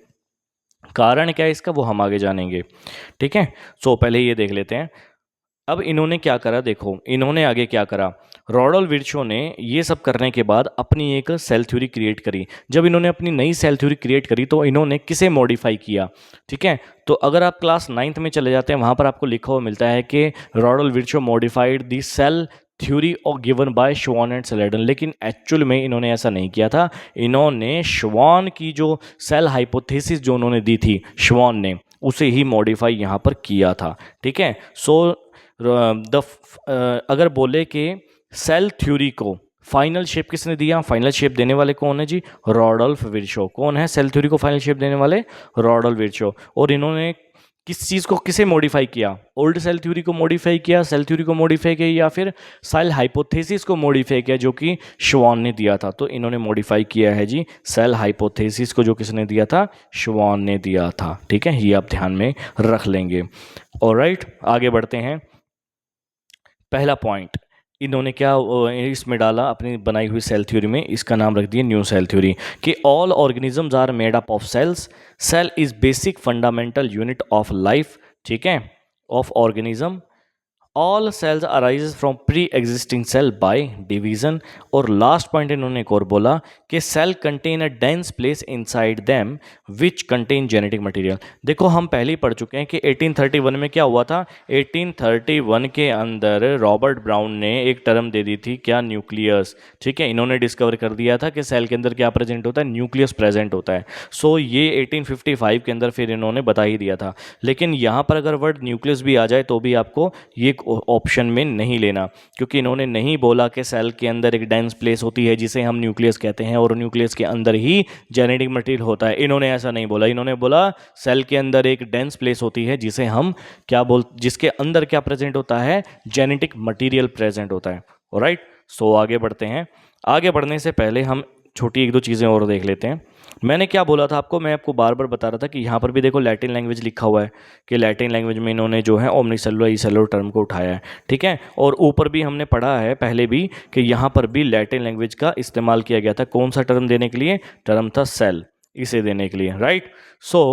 कारण क्या है इसका वो हम आगे जानेंगे। ठीक है, सो पहले ये देख लेते हैं। अब इन्होंने क्या करा, देखो इन्होंने आगे क्या करा। रॉडल विर्चो ने ये सब करने के बाद अपनी एक सेल थ्योरी क्रिएट करी। जब इन्होंने अपनी नई सेल थ्योरी क्रिएट करी तो इन्होंने किसे मॉडिफाई किया? ठीक है, तो अगर आप क्लास 9th में चले जाते हैं वहाँ पर आपको लिखा हुआ मिलता है कि रॉडल Virchow modified the cell theory और गिवन बाय श्वान एंड स्लेडन। लेकिन एक्चुअल में इन्होंने ऐसा नहीं किया था। इन्होंने श्वान की जो सेल हाइपोथेसिस जो उन्होंने दी थी श्वान ने, उसे ही मॉडिफाई यहाँ पर किया था। ठीक है, सो अगर बोले कि सेल थ्योरी को फाइनल शेप किसने दिया? फाइनल शेप देने वाले कौन है जी? रॉडल्फ विर्चो। कौन है सेल थ्योरी को फाइनल शेप देने वाले? रॉडल्फ विर्चो। और इन्होंने किस चीज़ को किसे मॉडिफाई किया? ओल्ड सेल थ्योरी को मॉडिफाई किया, सेल थ्योरी को मॉडिफाई किया, या फिर सेल हाइपोथेसिस को मॉडिफाई किया जो कि श्वान ने दिया था? तो इन्होंने मॉडिफाई किया है जी सेल हाइपोथेसिस को, जो किसने दिया था? श्वान ने दिया था। ठीक है, ये आप ध्यान में रख लेंगे। ऑलराइट, आगे बढ़ते हैं। पहला पॉइंट इन्होंने क्या इसमें डाला अपनी बनाई हुई सेल थ्योरी में, इसका नाम रख दिया न्यू सेल थ्योरी, कि all organisms are made up of cells. Cell is basic fundamental unit of life. ठीक है, of organism. All cells arises from pre existing cell by division. और लास्ट पॉइंट इन्होंने एक और बोला कि cell contain a dense place inside them which contain genetic material. देखो हम पहले ही पढ़ चुके हैं कि 1831 में क्या हुआ था। 1831 के अंदर रॉबर्ट ब्राउन ने एक टर्म दे दी थी, क्या? न्यूक्लियस। ठीक है, इन्होंने डिस्कवर कर दिया था कि सेल के अंदर क्या प्रेजेंट होता है? न्यूक्लियस प्रेजेंट होता है। सो ये 1855 के अंदर फिर इन्होंने बता ही दिया था। लेकिन यहाँ पर अगर वर्ड न्यूक्लियस भी आ जाए तो भी आपको ये ऑप्शन में नहीं लेना, क्योंकि इन्होंने नहीं बोला कि सेल के अंदर एक डेंस प्लेस होती है जिसे हम न्यूक्लियस कहते हैं और न्यूक्लियस के अंदर ही जेनेटिक मटेरियल होता है। इन्होंने ऐसा नहीं बोला। इन्होंने बोला सेल के अंदर एक डेंस प्लेस होती है जिसे हम जिसके अंदर क्या प्रेजेंट होता है? जेनेटिक मटेरियल प्रेजेंट होता है। ऑलराइट, सो आगे बढ़ते हैं। आगे बढ़ने से पहले हम छोटी एक दो चीज़ें और देख लेते हैं। मैंने क्या बोला था आपको? मैं आपको बार बार बता रहा था कि यहाँ पर भी देखो लैटिन लैंग्वेज लिखा हुआ है, कि लैटिन लैंग्वेज में इन्होंने जो है ओमनीसेलुलर ईसेलुलर टर्म को उठाया है। ठीक है, और ऊपर भी हमने पढ़ा है पहले भी कि यहाँ पर भी लैटिन लैंग्वेज का इस्तेमाल किया गया था। कौन सा टर्म देने के लिए? टर्म था सेल, इसे देने के लिए, राइट। सो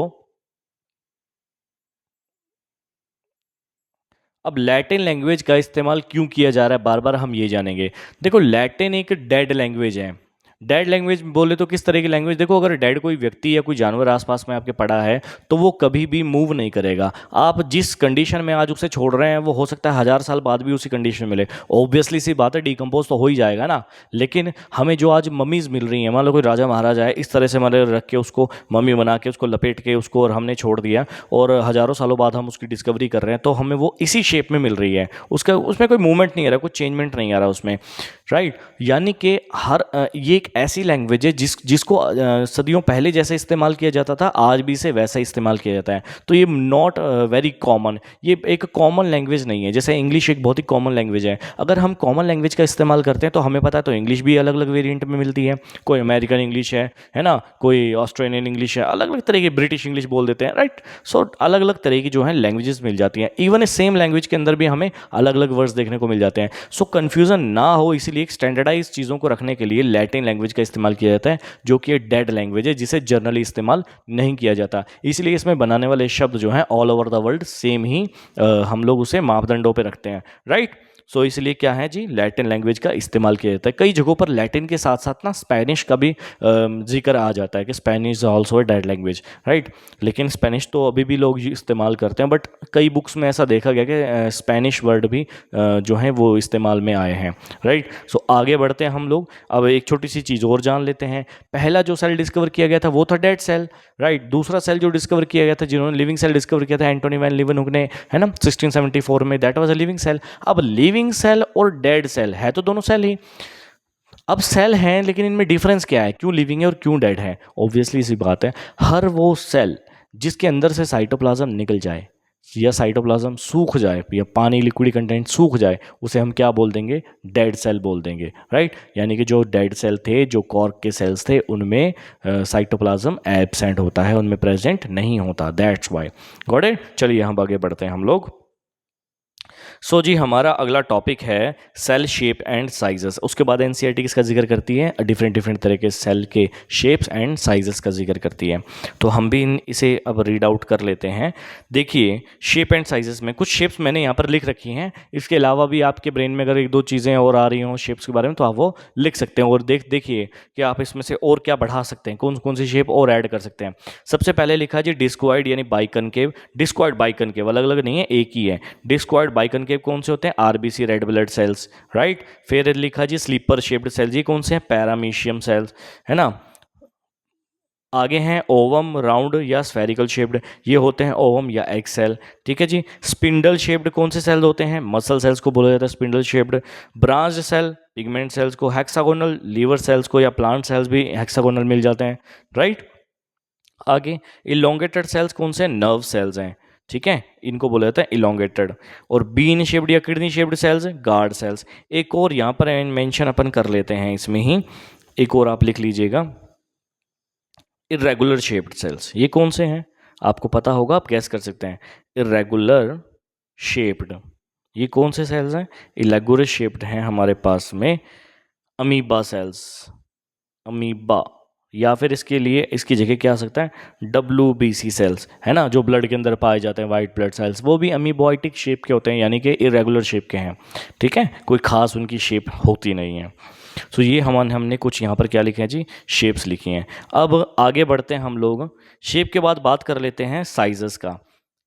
अब लैटिन लैंग्वेज का इस्तेमाल क्यों किया जा रहा है बार बार, हम ये जानेंगे। देखो लैटिन एक डेड लैंग्वेज है। डेड लैंग्वेज बोले तो किस तरह की लैंग्वेज? देखो अगर डेड कोई व्यक्ति या कोई जानवर आसपास में आपके पड़ा है तो वो कभी भी मूव नहीं करेगा। आप जिस कंडीशन में आज उसे छोड़ रहे हैं वो हो सकता है 1000 साल बाद भी उसी कंडीशन में मिले। ऑब्वियसली सी बात है, डिकम्पोज तो हो ही जाएगा ना। लेकिन हमें जो आज मम्मीज मिल रही हैं, मान लो कोई राजा महाराजा है, इस तरह से हमारे रख के उसको मम्मी बना के उसको लपेट के उसको और हमने छोड़ दिया और हज़ारों सालों बाद हम उसकी डिस्कवरी कर रहे हैं, तो हमें वो इसी शेप में मिल रही है। उसमें कोई मूवमेंट नहीं आ रहा, कोई चेंजमेंट नहीं आ रहा उसमें, राइट। यानी कि ये एक ऐसी लैंग्वेज है जिसको सदियों पहले जैसे इस्तेमाल किया जाता था आज भी इसे वैसा इस्तेमाल किया जाता है। तो ये नॉट वेरी कॉमन, ये एक कॉमन लैंग्वेज नहीं है। जैसे इंग्लिश एक बहुत ही कॉमन लैंग्वेज है, अगर हम कॉमन लैंग्वेज का इस्तेमाल करते हैं तो हमें पता है तो इंग्लिश भी अलग अलग वेरिएंट में मिलती है। कोई अमेरिकन इंग्लिश है ना, कोई ऑस्ट्रेलियन इंग्लिश है, अलग अलग तरह की, ब्रिटिश इंग्लिश बोल देते हैं, राइट। सो अलग अलग तरह की जो है लैंग्वेजेस मिल जाती हैं। इवन सेम लैंग्वेज के अंदर भी हमें अलग अलग वर्ड्स देखने को मिल जाते हैं। सो कन्फ्यूजन ना हो इसीलिए एक स्टैंडर्डाइज चीज़ों को रखने के लिए लैटिन लैंग्वेज का इस्तेमाल किया जाता है, जो कि डेड लैंग्वेज है जिसे जर्नली इस्तेमाल नहीं किया जाता। इसलिए इसमें बनाने वाले शब्द जो हैं all over the world same ही हम लोग उसे मापदंडों पे रखते हैं, राइट। सो इसलिए क्या है जी, लैटिन लैंग्वेज का इस्तेमाल किया जाता है। कई जगहों पर लैटिन के साथ साथ ना स्पेनिश का भी जिक्र आ जाता है कि Spanish is also a dead language, right. लेकिन स्पेनिश तो अभी भी लोग इस्तेमाल करते हैं, बट कई बुक्स में ऐसा देखा गया कि स्पेनिश वर्ड भी जो है वो इस्तेमाल में आए हैं, राइट। सो आगे बढ़ते हैं हम लोग। अब एक छोटी सी चीज़ और जान लेते हैं। पहला जो सेल डिस्कवर किया गया था वो था डेड सेल, राइट। दूसरा सेल जो डिस्कवर किया गया था, जिन्होंने लिविंग सेल डिस्कवर किया था, एंटोनी वैन लीeuwenhoek ने, है ना, 1674 में, that was a living cell. अब लिविंग सेल और डेड सेल है तो दोनों सेल ही। अब सेल हैं लेकिन इनमें डिफरेंस क्या है, क्यों लिविंग है और क्यों डेड है? ऑब्वियसली सी बात है, हर वो सेल जिसके अंदर से साइटोप्लाज्म निकल जाए या साइटोप्लाज्म सूख जाए या पानी लिक्विड कंटेंट सूख जाए, उसे हम क्या बोल देंगे? डेड सेल बोल देंगे, राइट। यानी कि जो डेड सेल थे, जो कॉर्क के सेल्स थे, उनमें साइटोप्लाज्म एब्सेंट होता है, उनमें प्रेजेंट नहीं होता, दैट्स वाई। Got it. चलिए हम आगे बढ़ते हैं हम लोग। सो जी हमारा अगला टॉपिक है सेल शेप एंड साइजेस। उसके बाद एनसीईआरटी किसका जिक्र करती है? डिफरेंट डिफरेंट तरह के सेल के शेप्स एंड साइजेस का जिक्र करती है। तो हम भी इसे अब रीड आउट कर लेते हैं। देखिए शेप एंड साइजेस में कुछ शेप्स मैंने यहाँ पर लिख रखी हैं। इसके अलावा भी आपके ब्रेन में अगर एक दो चीज़ें और आ रही हों शेप्स के बारे में तो आप वो लिख सकते हैं और देखिए कि आप इसमें से और क्या बढ़ा सकते हैं, कौन कौन सी शेप और ऐड कर सकते हैं। सबसे पहले लिखा जी डिस्क्वाइड यानी बाइकनकेव। डिस्क्वाइड बाइकनकेव अलग अलग नहीं है, एक ही है। डिस्क्वाइड बाइकनकेव कौन से होते हैं? RBC, red blood cells, right. फिर लिखा जी स्लीपर शेप्ड सेल्स, ये कौन से हैं? पैरामीशियम सेल्स, है ना। आगे हैं ओवम, राउंड या स्फेरिकल शेप्ड, ये होते हैं ओवम या एग सेल, ठीक है जी। स्पिंडल शेप्ड कौन से सेल होते हैं? मसल सेल्स को बोला जाता है spindle shaped. Branch cell pigment cells को, हेक्सागोनल लीवर सेल्स को या प्लांट सेल्स भी हेक्सागोनल मिल जाते हैं, राइट। आगे इलोंगेटेड सेल्स कौन से? नर्व सेल्स हैं, ठीक है, इनको बोला जाता है इलोंगेटेड। और बीन शेप्ड या kidney shaped cells guard cells. एक और यहाँ पर मेंशन अपन कर लेते हैं इसमें ही, एक और आप लिख लीजिएगा, इरेगुलर शेप्ड सेल्स। ये कौन से हैं? आपको पता होगा, आप गैस कर सकते हैं। इरेगुलर शेप्ड, ये कौन से सेल्स हैं? इरेगुलर शेप्ड हैं हमारे पास में अमीबा सेल्स, अमीबा, या फिर इसके लिए इसकी जगह क्या आ सकता है? WBC सेल्स, है ना, जो ब्लड के अंदर पाए जाते हैं, वाइट ब्लड सेल्स, वो भी अमीबॉइटिक शेप के होते हैं, यानी कि इरेगुलर शेप के हैं, ठीक है, कोई खास उनकी शेप होती नहीं है। सो ये हमने कुछ यहाँ पर क्या लिखे हैं जी? शेप्स लिखी हैं। अब आगे बढ़ते हैं हम लोग, शेप के बाद बात कर लेते हैं साइजेस का,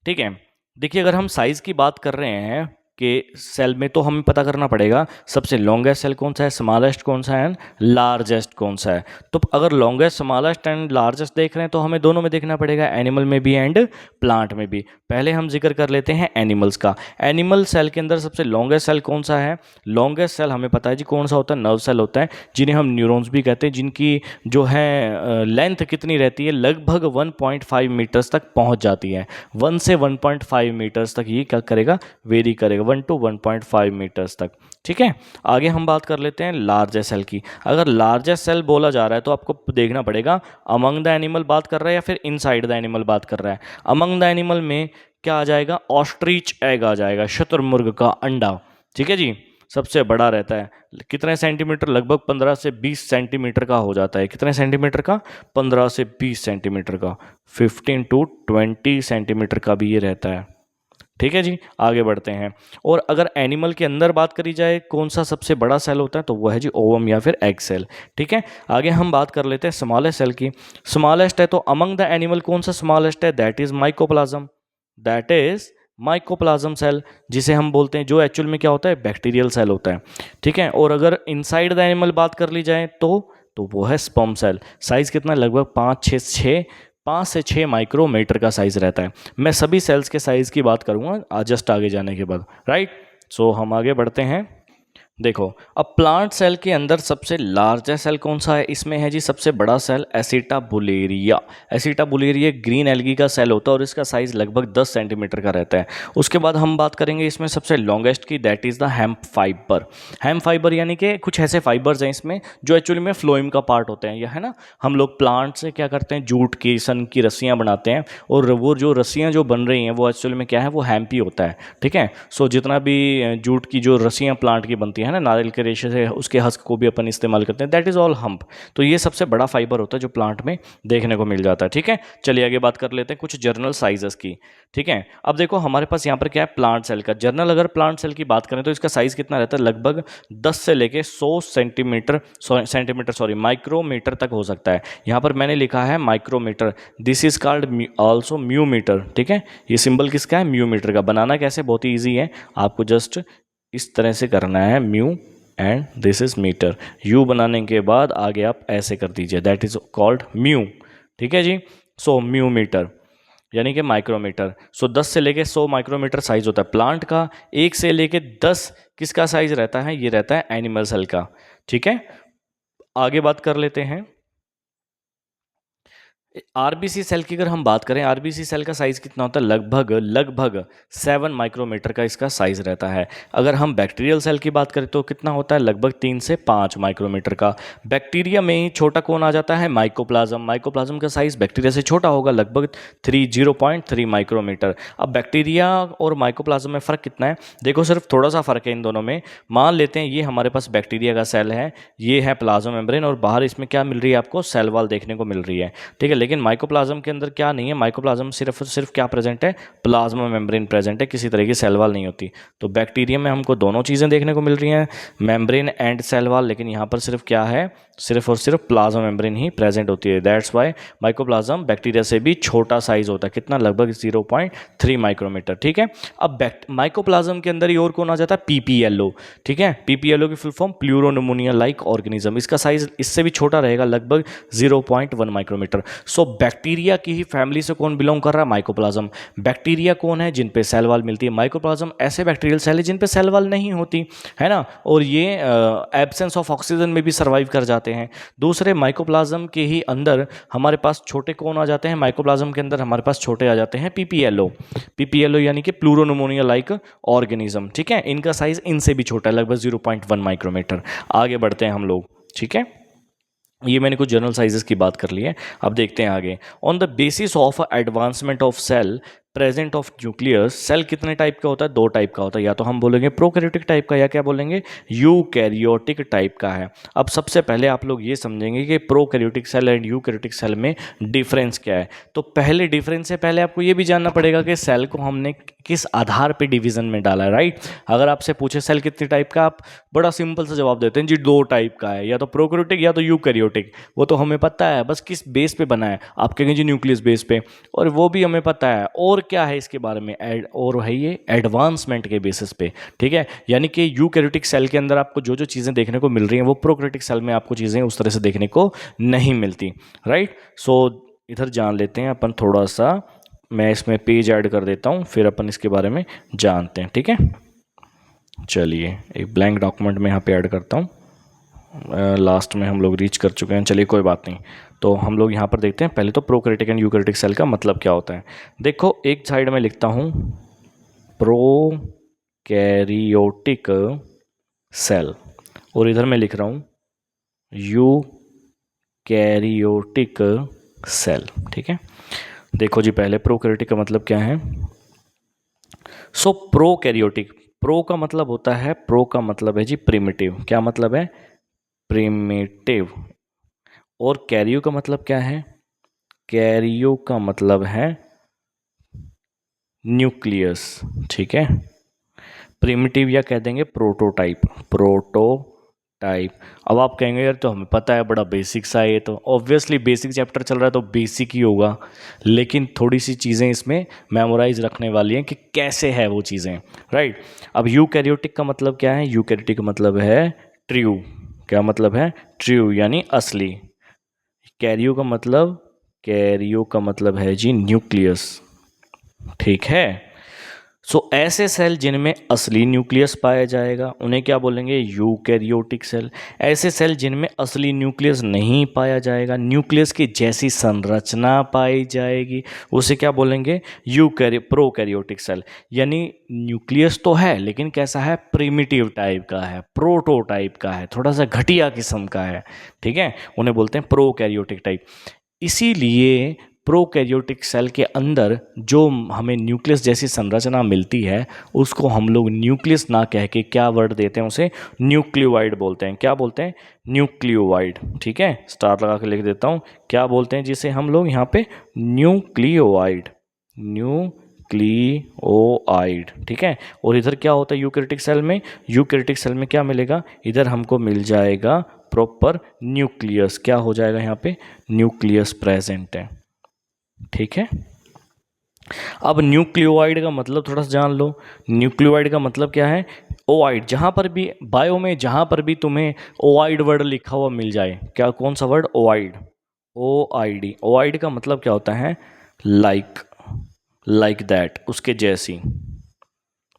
ठीक है। देखिए अगर हम साइज़ की बात कर रहे हैं कि सेल में, तो हमें पता करना पड़ेगा सबसे लॉन्गेस्ट सेल कौन सा है, स्मॉलेस्ट कौन सा है, लार्जेस्ट कौन सा है। तो अगर लॉन्गेस्ट, स्मॉलेस्ट एंड लार्जेस्ट देख रहे हैं तो हमें दोनों में देखना पड़ेगा, एनिमल में भी एंड प्लांट में भी। पहले हम जिक्र कर लेते हैं एनिमल्स का। एनिमल सेल के अंदर सबसे लॉन्गेस्ट सेल कौन सा है? लॉन्गेस्ट सेल हमें पता है जी कौन सा होता है, नर्व सेल होता है, जिन्हें हम न्यूरॉन्स भी कहते हैं, जिनकी जो है लेंथ कितनी रहती है? लगभग 1.5 मीटर्स तक पहुंच जाती है। 1 से 1.5 मीटर्स तक ये क्या करेगा? वेरी करेगा, 1 to 1.5 मीटर्स तक, ठीक है। आगे हम बात कर लेते हैं लार्जेस्ट सेल की। अगर लार्जेस्ट सेल बोला जा रहा है तो आपको देखना पड़ेगा अमंग द एनिमल बात कर रहा है या फिर इनसाइड द एनिमल बात कर रहा है। अमंग द एनिमल में क्या आ जाएगा? ऑस्ट्रिच एग आ जाएगा, शुतुरमुर्ग का अंडा, ठीक है जी। सबसे बड़ा रहता है, कितने सेंटीमीटर? लगभग 15 से 20 सेंटीमीटर का हो जाता है। कितने सेंटीमीटर का? 15 से 20 सेंटीमीटर का, 15 to 20 सेंटीमीटर का भी ये रहता है, ठीक है जी। आगे बढ़ते हैं। और अगर एनिमल के अंदर बात करी जाए कौन सा सबसे बड़ा सेल होता है, तो वो है जी ओवम या फिर एग सेल, ठीक है। आगे हम बात कर लेते हैं स्मॉलेस्ट सेल की। स्मॉलेस्ट है तो अमंग द एनिमल कौन सा स्मॉलेस्ट है? That is mycoplasm, that is mycoplasm cell, जिसे हम बोलते हैं, जो एक्चुअल में क्या होता है? बैक्टीरियल सेल होता है, ठीक है। और अगर इनसाइड द एनिमल बात कर ली जाए तो वो है स्पर्म सेल। साइज कितना? लगभग 5 से 6 माइक्रोमीटर का साइज रहता है। मैं सभी सेल्स के साइज की बात करूंगा जस्ट आगे जाने के बाद, राइट। सो हम आगे बढ़ते हैं। देखो अब प्लांट सेल के अंदर सबसे लार्जेस्ट सेल कौन सा है? इसमें है जी सबसे बड़ा सेल एसिटाबुलेरिया। एसिटाबुलेरिया ग्रीन एल्गी का सेल होता है और इसका साइज लगभग 10 सेंटीमीटर का रहता है। उसके बाद हम बात करेंगे इसमें सबसे longest key, that is the hemp fibre. Hemp fibre यानी कि कुछ ऐसे फाइबर्स हैं इसमें जो एक्चुअली में फ्लोएम का पार्ट होते हैं, या है ना, हम लोग प्लांट से क्या करते हैं? जूट की, सन की रस्सियाँ बनाते हैं, और वो जो रस्सियाँ जो बन रही हैं वो एक्चुअली में क्या है? वो हेम्प ही होता है, ठीक है। सो जितना भी जूट की जो रस्सियाँ प्लांट की बनती है ना, नारियल के रेशे से उसके हस्क को भी अपन इस्तेमाल करते हैं, दैट इज़ ऑल हम्प। तो ये सबसे बड़ा फाइबर होता है जो प्लांट में देखने को मिल जाता है। ठीक है, चलिए आगे बात कर लेते हैं कुछ जर्नल साइजेस की। ठीक है, अब देखो हमारे पास यहाँ पर क्या है, प्लांट सेल का जर्नल। अगर प्लांट सेल की बात करें तो इसका साइज कितना रहता है, लगभग 10 से लेके 100 सेंटीमीटर माइक्रोमीटर तक हो सकता है। यहाँ पर मैंने लिखा है micrometer, this is called also mu meter. ठीक है, ये सिंबल किसका है, म्यूमीटर का। बनाना कैसे, बहुत ही ईजी है, आपको जस्ट इस तरह से करना है, mu and this is metre. U बनाने के बाद आगे आप ऐसे कर दीजिए, दैट इज कॉल्ड म्यू। ठीक है जी, सो म्यू मीटर यानी कि माइक्रोमीटर। सो 10 से लेके 100 माइक्रोमीटर साइज होता है प्लांट का। 1 से लेके 10 किसका साइज रहता है, ये रहता है एनिमल सेल का। ठीक है, आगे बात कर लेते हैं आरबीसी सेल की। अगर हम बात करें आरबीसी सेल का साइज कितना होता है, लगभग 7 माइक्रोमीटर का इसका साइज रहता है। अगर हम बैक्टीरियल सेल की बात करें तो कितना होता है, लगभग 3 से 5 माइक्रोमीटर का। बैक्टीरिया में ही छोटा कौन आ जाता है, माइकोप्लाज्म। माइकोप्लाज्म का साइज बैक्टीरिया से छोटा होगा, लगभग 0.3 माइक्रोमीटर। अब बैक्टीरिया और माइकोप्लाज्म में फ़र्क कितना है, देखो सिर्फ थोड़ा सा फ़र्क है इन दोनों में। मान लेते हैं ये हमारे पास बैक्टीरिया का सेल है, ये है प्लाज्मा मेम्ब्रेन, और बाहर इसमें क्या मिल रही है आपको, सेल वॉल देखने को मिल रही है। ठीक है, लेकिन माइकोप्लाज्म के अंदर क्या नहीं है, माइकोप्लाज्म सिर्फ क्या प्रेजेंट है, प्लाज्मा मेम्ब्रेन प्रेजेंट है, किसी तरह की सेल वॉल नहीं होती। तो बैक्टीरिया में हमको दोनों चीज़ें देखने को मिल रही हैं, मेम्ब्रेन एंड सेल वॉल, लेकिन यहाँ पर सिर्फ क्या है, सिर्फ और सिर्फ प्लाज्मा मेम्ब्रेन ही प्रेजेंट होती है। दैट्स वाई माइकोप्लाज्म बैक्टीरिया से भी छोटा साइज होता है, कितना, लगभग 0.3 माइक्रोमीटर। ठीक है, अब माइकोप्लाज्म के अंदर ही और कौन आ जाता है, पीपीएलओ। ठीक है, पीपीएलओ की full form pleuropneumonia like organism. इसका साइज इससे भी छोटा रहेगा, लगभग 0.1 माइक्रोमीटर। सो बैक्टीरिया की ही फैमिली से कौन बिलोंग कर रहा है, माइकोप्लाज्म। बैक्टीरिया कौन है, जिन पे सेल वॉल मिलती है। माइकोप्लाज्म ऐसे बैक्टीरियल सेल है जिन पे सेल वॉल नहीं होती है ना, और ये एब्सेंस ऑफ ऑक्सीजन में भी सर्वाइव कर जाते हैं। दूसरे माइकोप्लाज्म के ही अंदर हमारे पास छोटे कौन आ जाते हैं, माइकोप्लाज्म के अंदर हमारे पास छोटे आ जाते हैं पीपीएलओ। पीपीएलओ यानी कि प्लूरोनिमोनिया लाइक ऑर्गेनिज्म। ठीक है, इनका साइज इनसे भी छोटा है, लगभग 0.1 माइक्रोमीटर। आगे बढ़ते हैं हम लोग। ठीक है, ये मैंने कुछ जनरल साइजेस की बात कर ली है। अब देखते हैं आगे। On the basis of advancement of cell present of nucleus, cell कितने टाइप का होता है, 2 टाइप का होता है, या तो हम बोलेंगे प्रोकैरियोटिक टाइप का, या क्या बोलेंगे, यूकैरियोटिक टाइप का है। अब सबसे पहले आप लोग ये समझेंगे कि prokaryotic cell and eukaryotic cell में डिफरेंस क्या है। तो पहले डिफरेंस से पहले आपको ये भी जानना पड़ेगा कि सेल को हमने किस आधार पे डिवीजन में डाला है, राइट। अगर आपसे पूछे सेल कितने टाइप का, आप बड़ा सिंपल सा जवाब देते हैं जी 2 टाइप का है, या तो प्रोकैरियोटिक या तो यूकैरियोटिक। वो तो हमें पता है, बस किस बेस पे बना है, आप कहेंगे जी न्यूक्लियस बेस पे, और वो भी हमें पता है। और क्या है इसके बारे में, और है ये एडवांसमेंट के बेसिस पे। ठीक है, यानी कि यूकैरियोटिक सेल के अंदर आपको जो जो चीज़ें देखने को मिल रही हैं वो प्रोकैरियोटिक सेल में आपको चीज़ें उस तरह से देखने को नहीं मिलती, राइट। सो इधर जान लेते हैं अपन थोड़ा सा, मैं इसमें पेज ऐड कर देता हूँ, फिर अपन इसके बारे में जानते हैं। ठीक है, चलिए एक ब्लैंक डॉक्यूमेंट में यहाँ पे ऐड करता हूँ। लास्ट में हम लोग रीच कर चुके हैं, चलिए कोई बात नहीं। तो हम लोग यहाँ पर देखते हैं पहले तो प्रोकैरियोटिक एंड यूकैरियोटिक सेल का मतलब क्या होता है। देखो एक साइड में लिखता हूँ प्रोकैरियोटिक सेल, और इधर मैं लिख रहा हूँ यूकैरियोटिक सेल। ठीक है, देखो जी पहले प्रोकैरियोटिक का मतलब क्या है। सो प्रोकैरियोटिक, प्रो का मतलब होता है, प्रो का मतलब है जी प्रिमिटिव। क्या मतलब है, प्रिमिटिव। और कैरियो का मतलब क्या है, कैरियो का मतलब है न्यूक्लियस। ठीक है, प्रिमिटिव या कह देंगे प्रोटोटाइप, प्रोटोटाइप। अब आप कहेंगे यार तो हमें पता है, बड़ा बेसिक सा है ये, तो ऑब्वियसली बेसिक चैप्टर चल रहा है तो बेसिक ही होगा, लेकिन थोड़ी सी चीज़ें इसमें मेमोराइज रखने वाली हैं कि कैसे है वो चीज़ें, राइट। अब यूकैरियोटिक का मतलब क्या है, यूकैरियोटिक का मतलब है ट्रू। क्या मतलब है, ट्रू यानी असली। कैरियो का मतलब है जी न्यूक्लियस। ठीक है, सो ऐसे सेल जिनमें असली न्यूक्लियस पाया जाएगा उन्हें क्या बोलेंगे, यूकैरियोटिक सेल। ऐसे सेल जिनमें असली न्यूक्लियस नहीं पाया जाएगा, न्यूक्लियस की जैसी संरचना पाई जाएगी, उसे क्या बोलेंगे, प्रोकैरियोटिक सेल। यानी न्यूक्लियस तो है लेकिन कैसा है, प्रिमिटिव टाइप का है, प्रोटोटाइप का है, थोड़ा सा घटिया किस्म का है। ठीक है, उन्हें बोलते हैं प्रोकैरियोटिक टाइप। इसीलिए प्रोकैरियोटिक सेल के अंदर जो हमें न्यूक्लियस जैसी संरचना मिलती है उसको हम लोग न्यूक्लियस ना कह के क्या वर्ड देते हैं, उसे न्यूक्लियोइड बोलते हैं। क्या बोलते हैं? न्यूक्लियोइड। ठीक है, स्टार लगा के लिख देता हूँ। क्या बोलते हैं जिसे हम लोग यहाँ पे? न्यूक्लियोइड। न्यूक्लियोइड। ठीक है। और इधर क्या होता है यूकैरियोटिक सेल में? यूकैरियोटिक सेल में क्या मिलेगा? इधर हमको मिल जाएगा प्रॉपर न्यूक्लियस। क्या हो जाएगा यहाँ पे? न्यूक्लियस प्रेजेंट है। ठीक है। अब न्यूक्लियोइड का मतलब थोड़ा सा जान लो। न्यूक्लियोइड का मतलब क्या है? ओआइड। जहाँ पर भी बायो में जहाँ पर भी तुम्हें ओआइड वर्ड लिखा हुआ मिल जाए, क्या, कौन सा वर्ड? ओआइड। ओआईडी। ओआइड का मतलब क्या होता है? लाइक, लाइक दैट, उसके जैसी।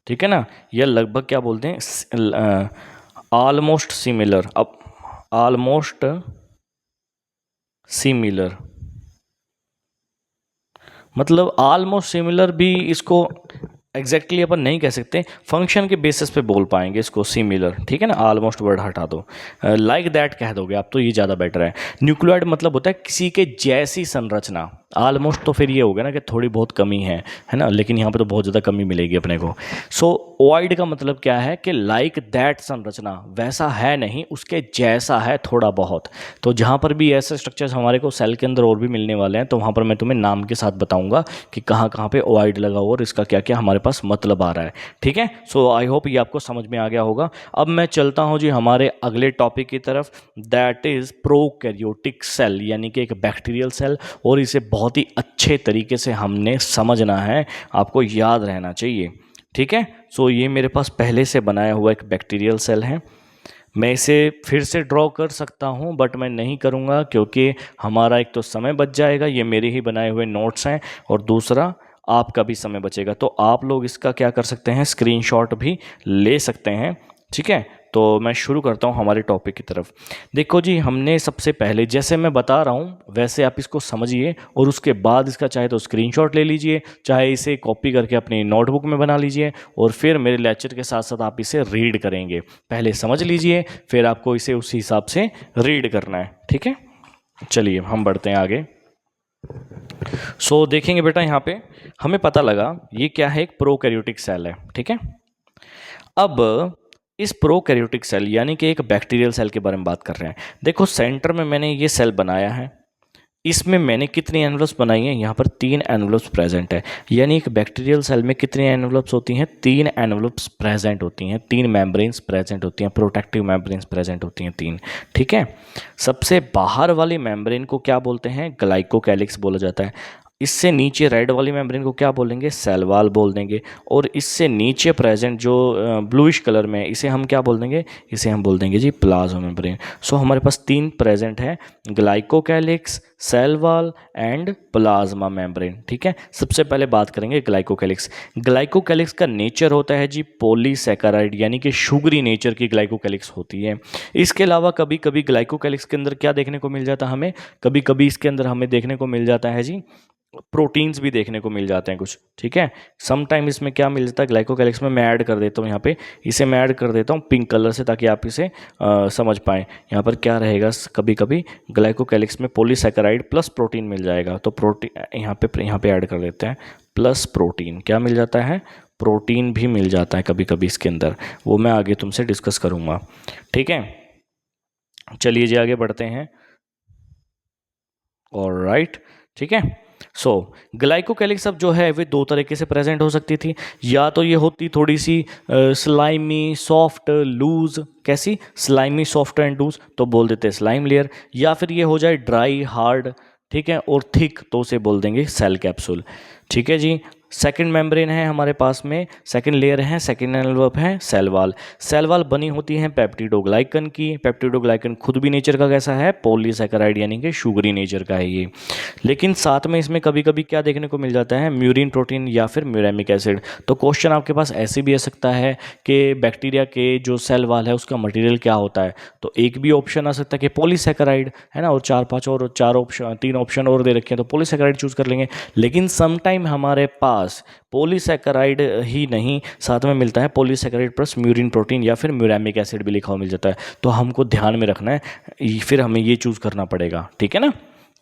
ठीक है ना। यह लगभग क्या बोलते हैं? Almost similar. अब ऑलमोस्ट सिमिलर मतलब ऑलमोस्ट सिमिलर भी इसको एग्जैक्टली अपन नहीं कह सकते, फंक्शन के बेसिस पे बोल पाएंगे इसको सिमिलर। ठीक है ना। ऑलमोस्ट वर्ड हटा दो, लाइक दैट कह दोगे आप तो ये ज़्यादा बेटर है। न्यूक्लियोइड मतलब होता है किसी के जैसी संरचना। ऑलमोस्ट तो फिर ये हो गया ना कि थोड़ी बहुत कमी है ना, लेकिन यहाँ पे तो बहुत ज़्यादा कमी मिलेगी अपने को। सो ओआइड का मतलब क्या है? कि लाइक दैट संरचना, वैसा है नहीं, उसके जैसा है थोड़ा बहुत। तो जहाँ पर भी ऐसे स्ट्रक्चर्स हमारे को सेल के अंदर और भी मिलने वाले हैं, तो वहाँ पर मैं तुम्हें नाम के साथ बताऊंगा कि कहाँ कहाँ पे ओआइड लगा हुआ और इसका क्या क्या हमारे पास मतलब आ रहा है। ठीक है। सो आई होप ये आपको समझ में आ गया होगा। अब मैं चलता हूँ जी हमारे अगले टॉपिक की तरफ, दैट इज प्रोकैरियोटिक सेल, यानी कि एक बैक्टीरियल सेल। और इसे बहुत ही अच्छे तरीके से हमने समझना है, आपको याद रहना चाहिए। ठीक है। सो ये मेरे पास पहले से बनाया हुआ एक बैक्टीरियल सेल है। मैं इसे फिर से ड्रॉ कर सकता हूँ बट मैं नहीं करूँगा, क्योंकि हमारा एक तो समय बच जाएगा, ये मेरे ही बनाए हुए नोट्स हैं, और दूसरा आपका भी समय बचेगा। तो आप लोग इसका क्या कर सकते हैं? स्क्रीनशॉट भी ले सकते हैं। ठीक है। तो मैं शुरू करता हूँ हमारे टॉपिक की तरफ। देखो जी, हमने सबसे पहले, जैसे मैं बता रहा हूँ वैसे आप इसको समझिए, और उसके बाद इसका चाहे तो स्क्रीनशॉट ले लीजिए, चाहे इसे कॉपी करके अपनी नोटबुक में बना लीजिए, और फिर मेरे लेक्चर के साथ साथ आप इसे रीड करेंगे। पहले समझ लीजिए, फिर आपको इसे उसी हिसाब से रीड करना है। ठीक है। चलिए हम बढ़ते हैं आगे। देखेंगे बेटा, यहाँ पे हमें पता लगा ये क्या है, एक प्रोकैरियोटिक सेल है। ठीक है। अब इस प्रोकैरियोटिक सेल यानी कि एक बैक्टीरियल सेल के बारे में बात कर रहे हैं। देखो सेंटर में मैंने ये सेल बनाया है, इसमें मैंने कितनी एनवलप्स बनाई हैं? यहाँ पर 3 एनवलप्स प्रेजेंट है। यानी एक बैक्टीरियल सेल में कितनी एनवलप्स होती हैं? 3 एनवलप्स प्रेजेंट होती हैं, 3 मेम्ब्रेन्स प्रेजेंट होती हैं, प्रोटेक्टिव मेम्ब्रेन्स प्रेजेंट होती हैं 3। ठीक है। सबसे बाहर वाली मेम्ब्रेन को क्या बोलते हैं? ग्लाइकोकैलिक्स बोला जाता है। इससे नीचे रेड वाली मेम्ब्रेन को क्या बोलेंगे? सेल वॉल बोल देंगे। और इससे नीचे प्रेजेंट जो ब्लूइश कलर में, इसे हम क्या बोल देंगे? इसे हम बोल देंगे जी प्लाज्मा मेम्ब्रेन। हमारे पास 3 प्रेजेंट है, glycocalyx, cell wall and plasma membrane. ठीक है। सबसे पहले बात करेंगे ग्लाइकोकैलिक्स। ग्लाइकोकैलिक्स का नेचर होता है जी पॉलीसैकेराइड, यानी कि शुगरी नेचर की ग्लाइकोकैलिक्स होती है। इसके अलावा कभी कभी ग्लाइकोकैलिक्स के अंदर क्या देखने को मिल जाता है हमें? कभी कभी इसके अंदर हमें देखने को मिल जाता है जी प्रोटीन्स भी देखने को मिल जाते हैं कुछ। ठीक है। सम टाइम इसमें क्या मिल जाता है ग्लाइकोकैलिक्स में, मैं ऐड कर देता हूँ यहाँ पे, इसे मैं ऐड कर देता हूँ पिंक कलर से, ताकि आप इसे समझ पाएँ। यहाँ पर क्या रहेगा, कभी कभी ग्लाइकोकैलिक्स में पॉलीसैकेराइड प्लस प्रोटीन मिल जाएगा, तो प्रोटीन यहाँ पे ऐड कर देते हैं, प्लस प्रोटीन क्या मिल जाता है? प्रोटीन भी मिल जाता है कभी कभी इसके अंदर, वो मैं आगे तुमसे डिस्कस करूँगा। ठीक है। चलिए जी आगे बढ़ते हैं। ऑलराइट। ठीक है। ग्लाइकोकैलिक्स अब जो है वे 2 तरीके से प्रेजेंट हो सकती थी। या तो ये होती थोड़ी सी स्लाइमी, सॉफ्ट, लूज। कैसी? स्लाइमी, सॉफ्ट एंड लूज, तो बोल देते हैं स्लाइम लेयर। या फिर ये हो जाए ड्राई, हार्ड, ठीक है, और थिक, तो उसे बोल देंगे सेल कैप्सूल। ठीक है जी। सेकंड मेम्ब्रेन है हमारे पास में, सेकंड लेयर है, सेकंड एनवलप है सेल वॉल। सेल वॉल बनी होती है पेप्टिडोग्लाइकन की। पेप्टिडोग्लाइकन खुद भी नेचर का कैसा है? पॉलीसैकेराइड, यानी कि शुगरी नेचर का है ये। लेकिन साथ में इसमें कभी कभी क्या देखने को मिल जाता है? म्यूरिन प्रोटीन या फिर म्यूरेमिक एसिड। तो क्वेश्चन आपके पास ऐसे भी आ सकता है कि बैक्टीरिया के जो सेल वॉल है उसका मटेरियल क्या होता है? तो एक भी ऑप्शन आ सकता है कि पॉलीसैकेराइड, है ना, और 4-5 और 3 ऑप्शन और दे रखे हैं, तो पॉलीसैकेराइड चूज कर लेंगे। लेकिन समटाइम हमारे पास पॉलीसैकेराइड ही नहीं, साथ में मिलता है पॉलीसैकेराइड प्लस म्यूरिन प्रोटीन या फिर म्यूरेमिक एसिड भी लिखा हुआ मिल जाता है। तो हमको ध्यान में रखना है, फिर हमें ये चूज करना पड़ेगा। ठीक है ना।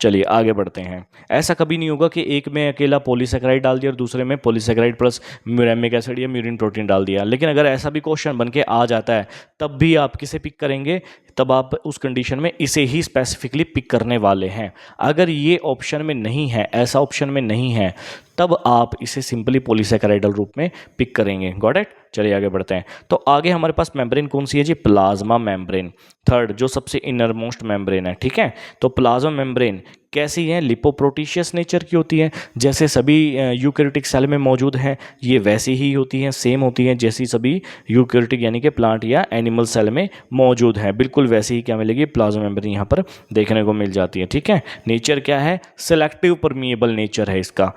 चलिए आगे बढ़ते हैं। ऐसा कभी नहीं होगा कि एक में अकेला पॉलीसेकेराइड डाल दिया और दूसरे में पॉलीसेकेराइड प्लस म्यूरेमिक एसिड या म्यूरिन प्रोटीन डाल दिया। लेकिन अगर ऐसा भी क्वेश्चन बन के आ जाता है तब भी आप किसे पिक करेंगे, तब आप उस कंडीशन में इसे ही स्पेसिफिकली पिक करने वाले हैं। अगर ये ऑप्शन में नहीं है, ऐसा ऑप्शन में नहीं है, तब आप इसे सिंपली पॉलीसेकेराइडल रूप में पिक करेंगे। Got it. चलिए आगे बढ़ते हैं। तो आगे हमारे पास मेम्ब्रेन कौन सी है जी? प्लाज्मा मेम्ब्रेन, थर्ड जो सबसे इनर मोस्ट मेम्ब्रेन है। ठीक है, तो प्लाज्मा मेम्ब्रेन कैसी है? लिपोप्रोटीशियस नेचर की होती है, जैसे सभी यूकैरियोटिक सेल में मौजूद है, ये वैसी ही होती हैं, सेम होती हैं जैसी सभी यूकैरियोटिक यानी कि प्लांट या एनिमल सेल में मौजूद है। बिल्कुल वैसी ही क्या मिलेगी? प्लाज्मा मेम्ब्रेन यहाँ पर देखने को मिल जाती है। ठीक है, नेचर क्या है? सिलेक्टिव परमिएबल नेचर है इसका।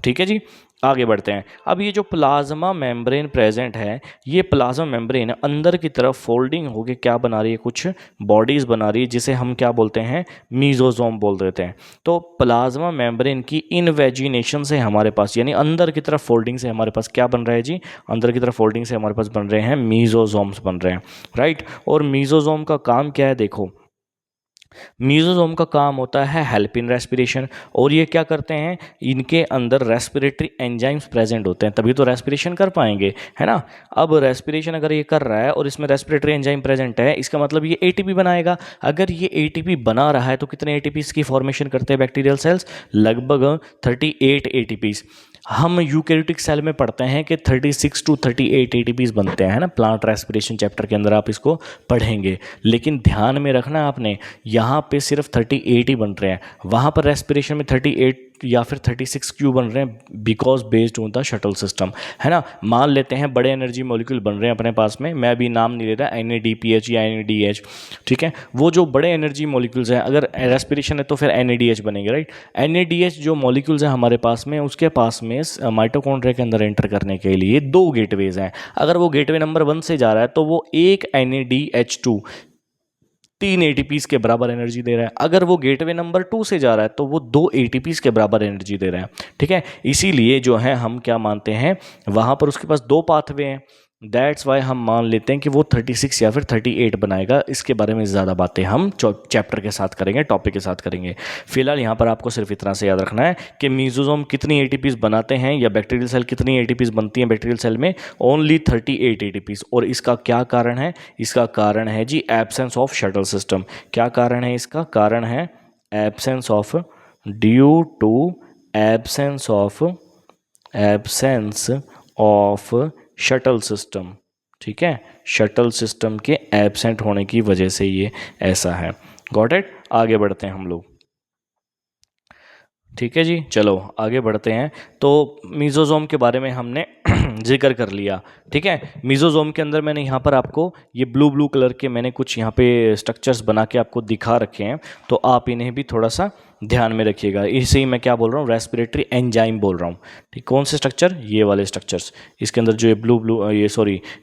ठीक है जी, आगे बढ़ते हैं। अब ये जो प्लाज्मा मेम्ब्रेन प्रेजेंट है, ये प्लाज्मा मेम्ब्रेन अंदर की तरफ फोल्डिंग होकर क्या बना रही है? कुछ बॉडीज बना रही है, जिसे हम क्या बोलते हैं? मीजोजोम बोल देते हैं। तो प्लाज्मा मेम्ब्रेन की इनवेजिनेशन से हमारे पास, यानी अंदर की तरफ फोल्डिंग से हमारे पास क्या बन रहा है जी? अंदर की तरफ फोल्डिंग से हमारे पास बन रहे हैं मीजोजोम्स बन रहे हैं, राइट। और मीजोजोम का काम क्या है? देखो, मीजोजोम का काम होता है हेल्प इन रेस्पिरेशन, और ये क्या करते हैं? इनके अंदर रेस्पिरेटरी एंजाइम्स प्रेजेंट होते हैं, तभी तो रेस्पिरेशन कर पाएंगे, है ना। अब रेस्पिरेशन अगर ये कर रहा है और इसमें रेस्पिरेटरी एंजाइम प्रेजेंट है, इसका मतलब ये एटीपी बनाएगा। अगर ये एटीपी बना रहा है तो कितने एटीपीज की फॉर्मेशन करते हैं बैक्टीरियल सेल्स? लगभग 38 एटीपीज। हम यूकैरियोटिक सेल में पढ़ते हैं कि 36 टू 38 एटीपीज बनते हैं, ना। प्लांट रेस्पिरेशन चैप्टर के अंदर आप इसको पढ़ेंगे। लेकिन ध्यान में रखना आपने, यहाँ पे सिर्फ 38 ही बन रहे हैं, वहाँ पर रेस्पिरेशन में 38 या फिर 36 क्यों बन रहे हैं? Because based on the shuttle system, है ना। मान लेते हैं बड़े एनर्जी मॉलिक्यूल बन रहे हैं अपने पास में, मैं अभी नाम नहीं ले रहा, NADPH या NADH, ठीक है। वो जो बड़े एनर्जी मॉलिक्यूल्स हैं, अगर रेस्पिरेशन है तो फिर NADH बनेंगे, राइट। NADH जो मॉलिक्यूल्स हैं हमारे पास में, उसके पास में माइटोकॉन्ड्रिया के अंदर एंटर करने के लिए 2 गेटवेज हैं। अगर वो गेटवे नंबर 1 से जा रहा है तो वो एक NADH2 3 एटीपीज के बराबर एनर्जी दे रहा है। अगर वो गेटवे नंबर 2 से जा रहा है तो वो 2 एटीपीज के बराबर एनर्जी दे रहा है। ठीक है, इसीलिए जो है हम क्या मानते हैं, वहाँ पर उसके पास 2 पाथवे हैं, दैट्स वाई हम मान लेते हैं कि वो 36 या फिर 38 बनाएगा। इसके बारे में ज़्यादा बातें हम चैप्टर के साथ करेंगे, टॉपिक के साथ करेंगे। फिलहाल यहाँ पर आपको सिर्फ इतना से याद रखना है कि मीजोजोम कितनी एटीपीज बनाते हैं, या बैक्टीरियल सेल कितनी एटीपीज बनती हैं बैक्टीरियल सेल में? Only 38 ATPs. और इसका क्या कारण है? इसका कारण है जी एब्सेंस ऑफ शटल सिस्टम। क्या कारण है इसका? कारण है absence of, due to absence of shuttle system. ठीक है, शटल सिस्टम के एब्सेंट होने की वजह से ये ऐसा है। Got it. आगे बढ़ते हैं हम लोग। ठीक है जी, चलो आगे बढ़ते हैं। तो मीजोजोम के बारे में हमने जिक्र कर लिया। ठीक है, मीजोजोम के अंदर मैंने यहाँ पर आपको ये ब्लू कलर के मैंने कुछ यहाँ पे स्ट्रक्चर्स बना के आपको दिखा रखे हैं, तो आप इन्हें भी थोड़ा सा ध्यान में रखिएगा। इसे ही मैं क्या बोल रहा हूँ? रेस्पिरेटरी एंजाइम बोल रहा हूँ। ठीक, कौन से स्ट्रक्चर? ये वाले स्ट्रक्चर्स। इसके अंदर जो ये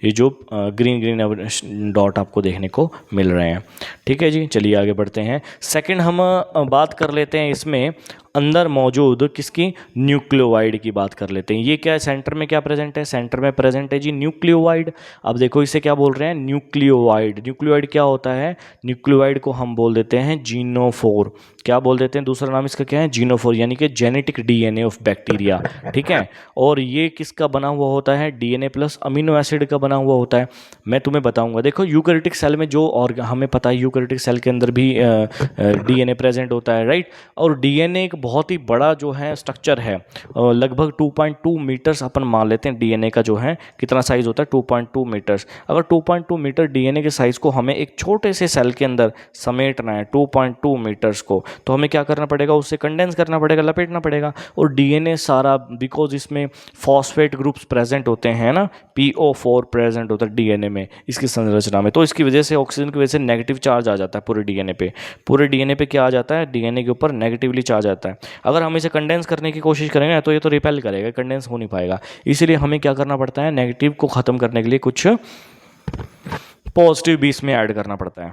ये जो ग्रीन डॉट आपको देखने को मिल रहे हैं। ठीक है जी, चलिए आगे बढ़ते हैं। सेकंड हम बात कर लेते हैं इसमें अंदर मौजूद किसकी? न्यूक्लियोवाइड की बात कर लेते हैं। ये क्या है? सेंटर में क्या प्रेजेंट है? सेंटर में प्रेजेंट है जी न्यूक्लियोवाइड। अब देखो इसे क्या बोल रहे हैं? न्यूक्लियोवाइड। न्यूक्लियोवाइड क्या होता है? न्यूक्लियोवाइड को हम बोल देते हैं जीनोफोर। क्या बोल देते हैं? दूसरा नाम इसका क्या है? जीनोफोर, यानी कि जेनेटिक DNA ऑफ बैक्टीरिया। ठीक है, और ये किसका बना हुआ होता है? DNA प्लस अमीनो एसिड का बना हुआ होता है। मैं तुम्हें बताऊंगा। देखो यूकैरियोटिक सेल में जो, और हमें पता है यूकैरियोटिक सेल के अंदर भी DNA प्रेजेंट होता है, राइट। और DNA एक बहुत ही बड़ा जो है स्ट्रक्चर है, लगभग 2.2 मीटर्स अपन मान लेते हैं। DNA का जो है कितना साइज होता है? 2.2 मीटर्स। अगर 2.2 मीटर DNA के साइज को हमें एक छोटे से सेल के अंदर समेटना है, 2.2 मीटर्स को, तो हमें क्या करना पड़ेगा? उससे कंडेंस करना पड़ेगा, लपेटना पड़ेगा। और DNA सारा, बिकॉज इसमें फॉस्फेट ग्रुप्स प्रेजेंट होते हैं ना, PO4 प्रेजेंट होता है DNA में, इसकी संरचना में, तो इसकी वजह से, ऑक्सीजन की वजह से नेगेटिव चार्ज आ जाता है पूरे DNA पे। पूरे DNA पे क्या आ जाता है? DNA के ऊपर नेगेटिवली चार्ज आता है। अगर हम इसे कंडेंस करने की कोशिश करेंगे ना, तो ये तो रिपेल करेगा, कंडेंस हो नहीं पाएगा। इसीलिए हमें क्या करना पड़ता है? नेगेटिव को ख़त्म करने के लिए कुछ पॉजिटिव भी इसमें ऐड करना पड़ता है।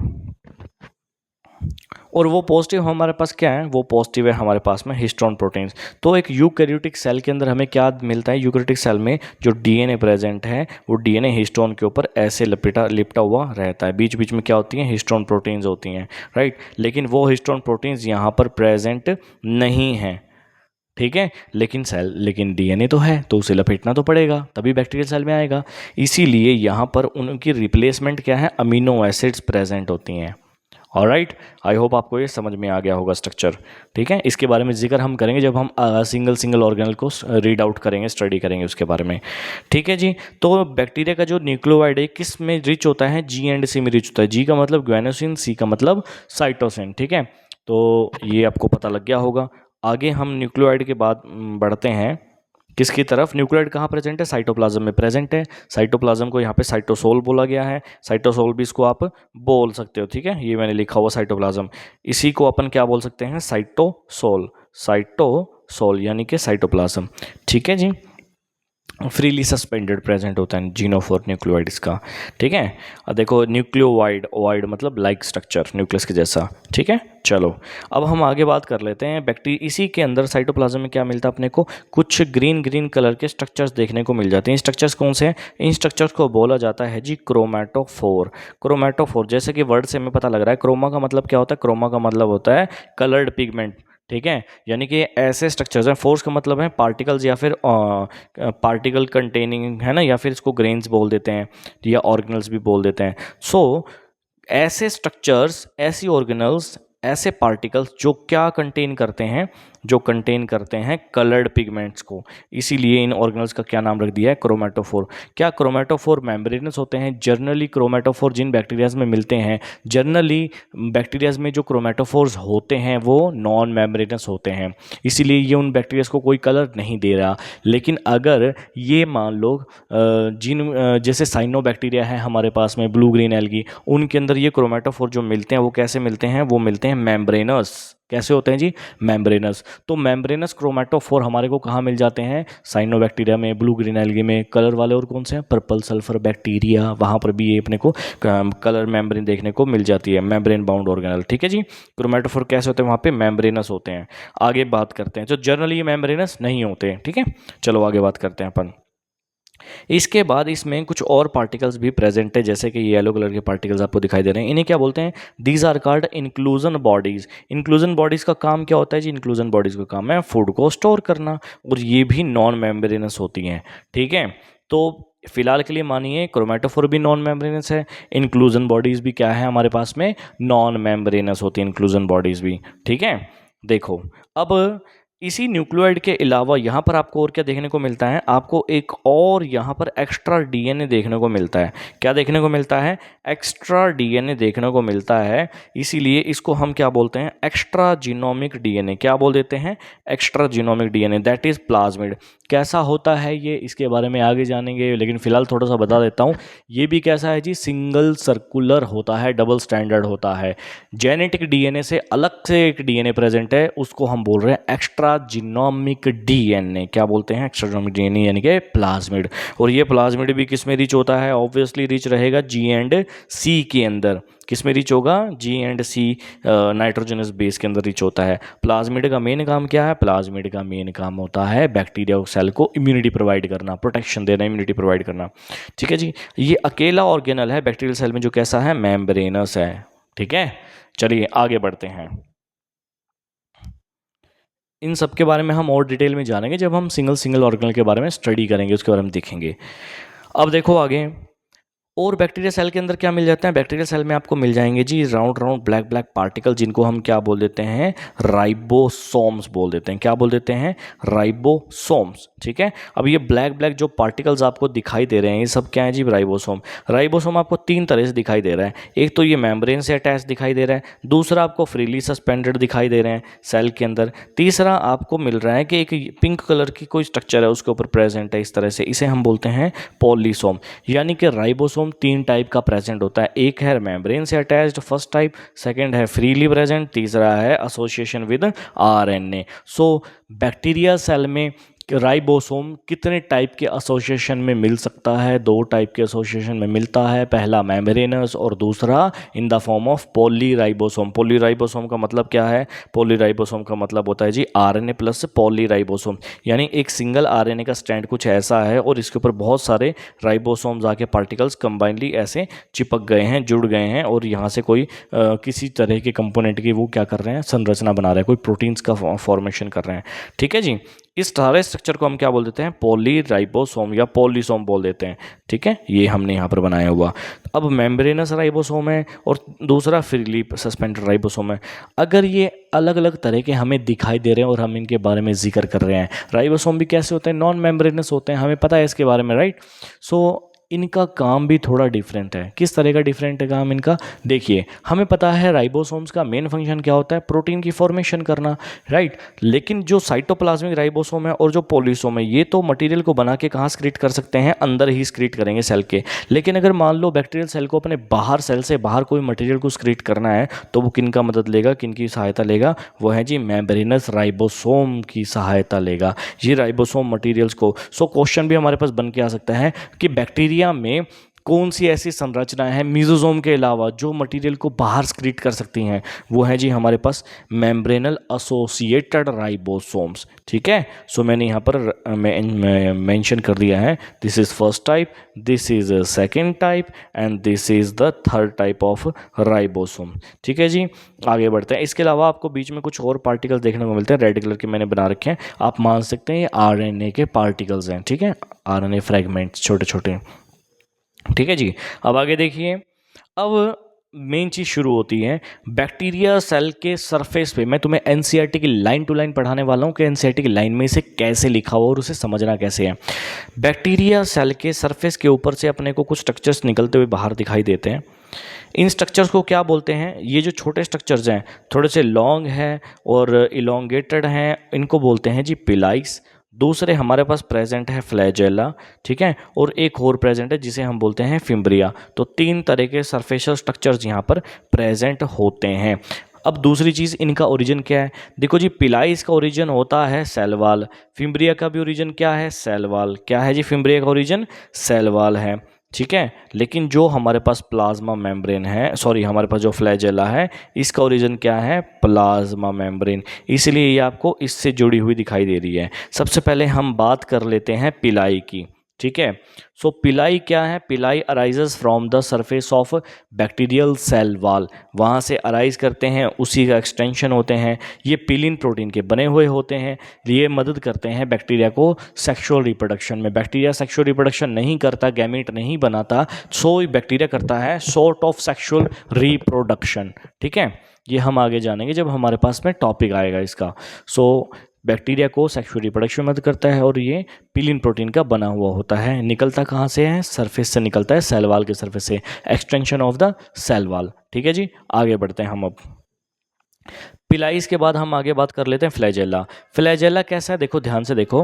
और वो पॉजिटिव हमारे पास क्या है, वो पॉजिटिव है हमारे पास में हिस्टोन प्रोटीन्स। तो एक यूकैरियोटिक सेल के अंदर हमें क्या मिलता है, यूकैरियोटिक सेल में जो डीएनए प्रेजेंट है वो डीएनए हिस्टोन के ऊपर ऐसे लिपटा हुआ रहता है, बीच बीच में क्या होती हैं, हिस्टोन प्रोटीन्स होती हैं, राइट। लेकिन वो हिस्टोन प्रोटीन्स यहाँ पर प्रेजेंट नहीं हैं, ठीक है। लेकिन डीएनए तो है, तो उसे लपेटना तो पड़ेगा, तभी बैक्टीरियल सेल में आएगा। इसीलिए यहाँ पर उनकी रिप्लेसमेंट क्या है, अमीनो एसिड्स प्रेजेंट होती हैं। ऑलराइट, आई होप आपको ये समझ में आ गया होगा स्ट्रक्चर, ठीक है। इसके बारे में जिक्र हम करेंगे जब हम सिंगल ऑर्गेनल को रीड आउट करेंगे, स्टडी करेंगे उसके बारे में, ठीक है जी। तो बैक्टीरिया का जो न्यूक्लियोटाइड है किस में रिच होता है, जी एंड सी में रिच होता है। जी का मतलब ग्वेनोसिन, सी का मतलब साइटोसिन, ठीक है। तो ये आपको पता लग गया होगा। आगे हम न्यूक्लियोटाइड के बाद बढ़ते हैं किसकी तरफ। न्यूक्लियोटाइड कहाँ प्रेजेंट है, साइटोप्लाज्म में प्रेजेंट है। साइटोप्लाज्म को यहाँ पे साइटोसोल बोला गया है, साइटोसोल भी इसको आप बोल सकते हो, ठीक है। ये मैंने लिखा हुआ साइटोप्लाज्म, इसी को अपन क्या बोल सकते हैं, साइटोसोल, साइटोसोल यानी कि साइटोप्लाज्म, ठीक है जी। फ्रीली सस्पेंडेड प्रेजेंट होता है जीनोफोर न्यूक्लियोइड्स का, ठीक है। और देखो न्यूक्लियोवाइड, ओवाइड मतलब लाइक स्ट्रक्चर न्यूक्लियस के जैसा, ठीक है। चलो अब हम आगे बात कर लेते हैं बैक्टीरिया। इसी के अंदर साइटोप्लाज्म में क्या मिलता है अपने को, कुछ ग्रीन कलर के स्ट्रक्चर्स देखने को मिल जाते हैं। स्ट्रक्चर्स कौन से हैं, इन स्ट्रक्चर्स को बोला जाता है जी क्रोमैटोफोर। क्रोमैटोफोर जैसे कि वर्ड से हमें पता लग रहा है, क्रोमा का मतलब क्या होता है, क्रोमा का मतलब होता है कलर्ड पिगमेंट, ठीक है। यानी कि ऐसे स्ट्रक्चर्स हैं, फोर्स का मतलब है पार्टिकल्स या फिर पार्टिकल कंटेनिंग, है ना, या फिर इसको ग्रेन्स बोल देते हैं या ऑर्गेनल्स भी बोल देते हैं। सो ऐसे स्ट्रक्चर्स, ऐसी ऑर्गेनल्स, ऐसे पार्टिकल्स जो क्या कंटेन करते हैं, जो कंटेन करते हैं कलर्ड पिगमेंट्स को, इसीलिए इन ऑर्गेनल्स का क्या नाम रख दिया है, क्रोमैटोफोर। क्या क्रोमैटोफोर मेम्ब्रेनस होते हैं, जनरली क्रोमैटोफोर जिन बैक्टीरियाज में मिलते हैं, जनरली बैक्टीरियाज में जो क्रोमैटोफोर्स होते हैं वो नॉन मेम्ब्रेनस होते हैं, इसीलिए ये उन बैक्टीरियाज को कोई कलर नहीं दे रहा। लेकिन अगर ये मान लो जैसे साइनोबैक्टीरिया है हमारे पास में, ब्लू ग्रीन एल्गी, उनके अंदर ये क्रोमैटोफोर जो मिलते हैं वो कैसे मिलते हैं, वो मिलते हैं मेम्ब्रेनस। कैसे होते हैं जी, मेम्ब्रेनस। तो मेम्ब्रेनस क्रोमैटोफोर हमारे को कहाँ मिल जाते हैं, साइनोबैक्टीरिया में, ब्लू ग्रीन एल्गी में। कलर वाले और कौन से हैं, पर्पल सल्फर बैक्टीरिया, वहाँ पर भी ये अपने को कलर मेम्ब्रेन देखने को मिल जाती है, मेम्ब्रेन बाउंड ऑर्गेनल, ठीक है जी। क्रोमैटोफोर कैसे होते हैं, वहाँ पे मेम्ब्रेनस होते हैं। आगे बात करते हैं, जो जनरली ये मेम्ब्रेनस नहीं होते हैं, ठीक है। चलो आगे बात करते हैं अपन। इसके बाद इसमें कुछ और पार्टिकल्स भी प्रेजेंट है, जैसे कि येलो कलर के पार्टिकल्स आपको दिखाई दे रहे हैं, इन्हें क्या बोलते हैं, these are called inclusion bodies. Inclusion bodies का काम क्या होता है जी, इंक्लूजन बॉडीज का काम है फूड को स्टोर करना, और ये भी नॉन मेम्ब्रेनस होती हैं, ठीक है। तो फिलहाल के लिए मानिए क्रोमैटोफोर भी नॉन मेम्ब्रेनस है, इंक्लूजन बॉडीज भी क्या है हमारे पास में, नॉन मेम्ब्रेनस होती है इंक्लूजन बॉडीज भी, ठीक है। देखो अब इसी न्यूक्लियोइड के अलावा यहाँ पर आपको और क्या देखने को मिलता है, आपको एक और यहाँ पर एक्स्ट्रा डीएनए देखने को मिलता है। क्या देखने को मिलता है, एक्स्ट्रा डीएनए देखने को मिलता है, इसीलिए इसको हम क्या बोलते हैं, एक्स्ट्रा जीनोमिक डीएनए। क्या बोल देते हैं, extra genomic DNA, that is plasmid. कैसा होता है ये, इसके बारे में आगे जानेंगे, लेकिन फिलहाल थोड़ा सा बता देता हूँ। ये भी कैसा है जी, सिंगल सर्कुलर होता है, डबल स्टैंडर्ड होता है। जेनेटिक डीएनए से अलग से एक डीएनए प्रेजेंट है, उसको हम बोल रहे हैं एक्स्ट्रा जीनोमिक डीएनए। क्या बोलते हैं, एक्स्ट्रा जीनोमिक डीएनए यानी कि प्लाज्मिड। और ये प्लाज्मिड भी किस में रिच होता है, ऑब्वियसली रिच रहेगा जी एंड सी के अंदर। किस में रिच होगा, जी एंड सी नाइट्रोजनस बेस के अंदर रिच होता है। प्लाज्मिड का मेन काम क्या है, प्लाज्मिड का मेन काम होता है बैक्टीरिया सेल को इम्यूनिटी प्रोवाइड करना, प्रोटेक्शन देना, इम्यूनिटी प्रोवाइड करना, ठीक है जी। ये अकेला ऑर्गेनल है बैक्टीरियल सेल में जो कैसा है, मेम्ब्रेनस है, ठीक है। चलिए आगे बढ़ते हैं। इन सब के बारे में हम और डिटेल में जानेंगे जब हम सिंगल ऑर्गेनल के बारे में स्टडी करेंगे, उसके बारे में देखेंगे। अब देखो आगे, और बैक्टीरिया सेल के अंदर क्या मिल जाता है, बैक्टीरिया सेल में आपको मिल जाएंगे जी राउंड ब्लैक पार्टिकल, जिनको हम क्या बोल देते हैं, राइबोसोम्स बोल देते हैं। क्या बोल देते हैं, राइबोसोम्स, ठीक है। अब ये ब्लैक जो पार्टिकल्स आपको दिखाई दे रहे हैं, ये सब क्या है जी, राइबोसोम। राइबोसोम आपको तीन तरह से दिखाई दे रहा है, एक तो ये मेम्ब्रेन से अटैच दिखाई दे रहा है, दूसरा आपको फ्रीली सस्पेंडेड दिखाई दे रहे हैं सेल के अंदर, तीसरा आपको मिल रहा है कि एक पिंक कलर की कोई स्ट्रक्चर है उसके ऊपर प्रेजेंट है इस तरह से, इसे हम बोलते हैं पॉलीसोम। यानी कि राइबोसोम तीन टाइप का प्रेजेंट होता है, एक है मेम्ब्रेन से अटैच्ड फर्स्ट टाइप, सेकंड है फ्रीली प्रेजेंट, तीसरा है association with RNA. So bacteria cell में कि राइबोसोम कितने टाइप के एसोसिएशन में मिल सकता है? 2 टाइप के एसोसिएशन में मिलता है, पहला मेम्ब्रेनस और दूसरा in the form of polyribosome. Polyribosome का मतलब क्या है? पॉलीराइबोसोम का मतलब होता है जी आरएनए प्लस पॉलीराइबोसोम, यानी एक सिंगल आरएनए का स्ट्रैंड कुछ ऐसा है और इसके ऊपर बहुत सारे राइबोसोम्स आके पार्टिकल्स कंबाइनली ऐसे चिपक गए हैं, जुड़ गए हैं और यहाँ से कोई किसी तरह के कंपोनेंट की वो क्या कर रहे हैं, संरचना बना रहे हैं, कोई प्रोटीन्स का फॉर्मेशन कर रहे हैं। ठीक है जी, इस सारे स्ट्रक्चर को हम क्या बोल देते हैं? पॉलीराइबोसोम या पॉलीसोम बोल देते हैं। ठीक है, ये हमने यहाँ पर बनाया हुआ। अब मेम्ब्रेनस राइबोसोम है और दूसरा फ्रीली सस्पेंडेड राइबोसोम है। अगर ये अलग अलग तरह के हमें दिखाई दे रहे हैं और हम इनके बारे में जिक्र कर रहे हैं, राइबोसोम भी कैसे होते हैं? नॉन मेम्ब्रेनस होते हैं, हमें पता है इसके बारे में, राइट। सो इनका काम भी थोड़ा डिफरेंट है। किस तरह का डिफरेंट है काम इनका? देखिए, हमें पता है राइबोसोम्स का मेन फंक्शन क्या होता है? प्रोटीन की फॉर्मेशन करना, राइट। लेकिन जो साइटोप्लाज्मिक राइबोसोम है और जो पॉलीसोम है, ये तो मटेरियल को बना के कहाँ स्क्रीट कर सकते हैं? अंदर ही स्क्रीट करेंगे सेल के। लेकिन अगर मान लो बैक्टीरियल सेल को अपने बाहर, सेल से बाहर कोई मटेरियल को स्क्रीट करना है, तो वो किन का मदद लेगा, किन की सहायता लेगा? वो है जी मेम्ब्रेनस राइबोसोम की सहायता लेगा ये राइबोसोम मटेरियल्स को। सो क्वेश्चन भी हमारे पास बन के आ सकता है कि बैक्टीरिया में कौन सी ऐसी संरचना है मेसोसोम के अलावा जो मटेरियल को बाहर स्क्रीट कर सकती हैं? वो है जी हमारे पास मेम्ब्रेनल एसोसिएटेड राइबोसोम्स। ठीक है, सो मैंने यहाँ पर मेंशन कर दिया है, this is first type, this is second type and this is the third type of ribosome. ठीक है जी, आगे बढ़ते हैं। इसके अलावा आपको बीच में कुछ और पार्टिकल्स देखने को मिलते हैं, रेड कलर के मैंने बना रखे हैं, आप मान सकते हैं ये आरएनए के पार्टिकल्स हैं। ठीक है, आरएनए फ्रेगमेंट्स छोटे छोटे। ठीक है जी, अब आगे देखिए। अब मेन चीज़ शुरू होती है बैक्टीरिया सेल के सरफेस पे। मैं तुम्हें एनसीईआरटी की लाइन टू लाइन पढ़ाने वाला हूँ कि एनसीईआरटी की लाइन में इसे कैसे लिखा हुआ और उसे समझना कैसे है। बैक्टीरिया सेल के सरफेस के ऊपर से अपने को कुछ स्ट्रक्चर्स निकलते हुए बाहर दिखाई देते हैं। इन स्ट्रक्चर्स को क्या बोलते हैं? ये जो छोटे स्ट्रक्चर्स हैं, थोड़े से लॉन्ग हैं और इलोंगेटेड हैं, इनको बोलते हैं जी पिलाइस। दूसरे हमारे पास प्रेजेंट है फ्लैजेला, ठीक है, और एक और प्रेजेंट है जिसे हम बोलते हैं फिम्ब्रिया। तो 3 तरह के सरफेशियल स्ट्रक्चर्स यहाँ पर प्रेजेंट होते हैं। अब दूसरी चीज़, इनका ओरिजिन क्या है? देखो जी, पिलाइस का ओरिजिन होता है सेल वॉल, फिम्ब्रिया का भी ओरिजिन क्या है? Cell wall. क्या है जी फिम्ब्रिया का ओरिजिन? सेल वॉल है। ठीक है, लेकिन जो हमारे पास प्लाज्मा मेम्ब्रेन है, सॉरी हमारे पास जो फ्लैजेला है, इसका ओरिजिन क्या है? Plasma membrane. इसलिए ये आपको इससे जुड़ी हुई दिखाई दे रही है। सबसे पहले हम बात कर लेते हैं पिलाई की। ठीक है, सो पिलाई क्या है? Pili arises from the surface of bacterial cell wall, वहाँ से अराइज करते हैं, उसी का एक्सटेंशन होते हैं। ये पिलिन प्रोटीन के बने हुए होते हैं, ये मदद करते हैं बैक्टीरिया को सेक्सुअल रिप्रोडक्शन में। बैक्टीरिया सेक्सुअल रिप्रोडक्शन नहीं करता, गैमीट नहीं बनाता, सो बैक्टीरिया करता है सॉर्ट ऑफ सेक्सुअल रिप्रोडक्शन। ठीक है, ये हम आगे जानेंगे जब हमारे पास में टॉपिक आएगा इसका। सो बैक्टीरिया को सेक्सुअल रिप्रोडक्शन में मदद करता है और ये पिलिन प्रोटीन का बना हुआ होता है। निकलता कहाँ से है? सरफेस से निकलता है, सेल वॉल के सरफेस से, extension of the cell wall. ठीक है जी, आगे बढ़ते हैं हम अब। पिलाइस के बाद हम आगे बात कर लेते हैं फ्लैजेला। फ्लैजेला कैसा है? देखो ध्यान से देखो,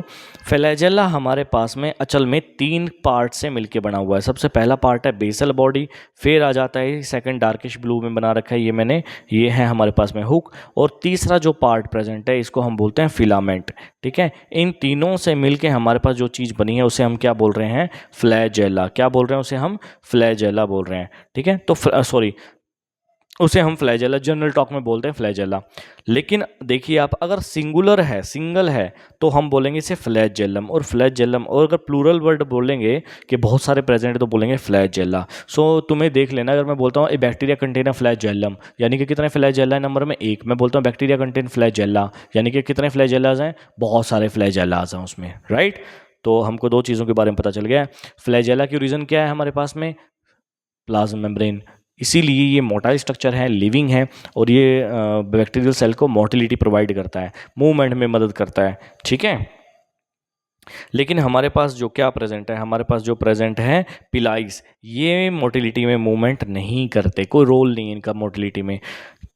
फ्लैजेला हमारे पास में अचल में 3 पार्ट से मिलके बना हुआ है। सबसे पहला पार्ट है बेसल बॉडी, फिर आ जाता है सेकंड डार्किश ब्लू में बना रखा है ये मैंने, ये है हमारे पास में हुक, और तीसरा जो पार्ट प्रेजेंट है इसको हम बोलते हैं फिलामेंट। ठीक है, इन तीनों से मिलके हमारे पास जो चीज़ बनी है उसे हम क्या बोल रहे हैं? फ्लैजेला। क्या बोल रहे हैं? उसे हम फ्लैजेला बोल रहे हैं। ठीक है, तो सॉरी, उसे हम फ्लैजेला जनरल टॉक में बोलते हैं फ्लैजेला। लेकिन देखिए आप, अगर सिंगुलर है, सिंगल है, तो हम बोलेंगे इसे फ्लैजेलम और फ्लैजेलम, और अगर प्लूरल वर्ड बोलेंगे कि बहुत सारे प्रेजेंट, तो बोलेंगे फ्लैजेला। सो तुम्हें देख लेना, अगर मैं बोलता हूँ ए बैक्टीरिया कंटेन अ फ्लैजेलम, यानी कि कितने फ्लैजेला है? नंबर में 1। मैं बोलता हूँ बैक्टीरिया कंटेन फ्लैजेला, यानी कि कितने फ्लैजेलाज हैं? बहुत सारे फ्लैजेलाज हैं उसमें, राइट। तो हमको 2 चीज़ों के बारे में पता चल गया। फ्लैजेला की रीज़न क्या है हमारे पास में? Plasma membrane. इसीलिए ये मोटाइल स्ट्रक्चर है, लिविंग है, और ये बैक्टीरियल सेल को मोटिलिटी प्रोवाइड करता है, मूवमेंट में मदद करता है। ठीक है, लेकिन हमारे पास जो क्या प्रेजेंट है? हमारे पास जो प्रेजेंट है पिलाइस, ये मोटिलिटी में मूवमेंट नहीं करते, कोई रोल नहीं है इनका मोटिलिटी में।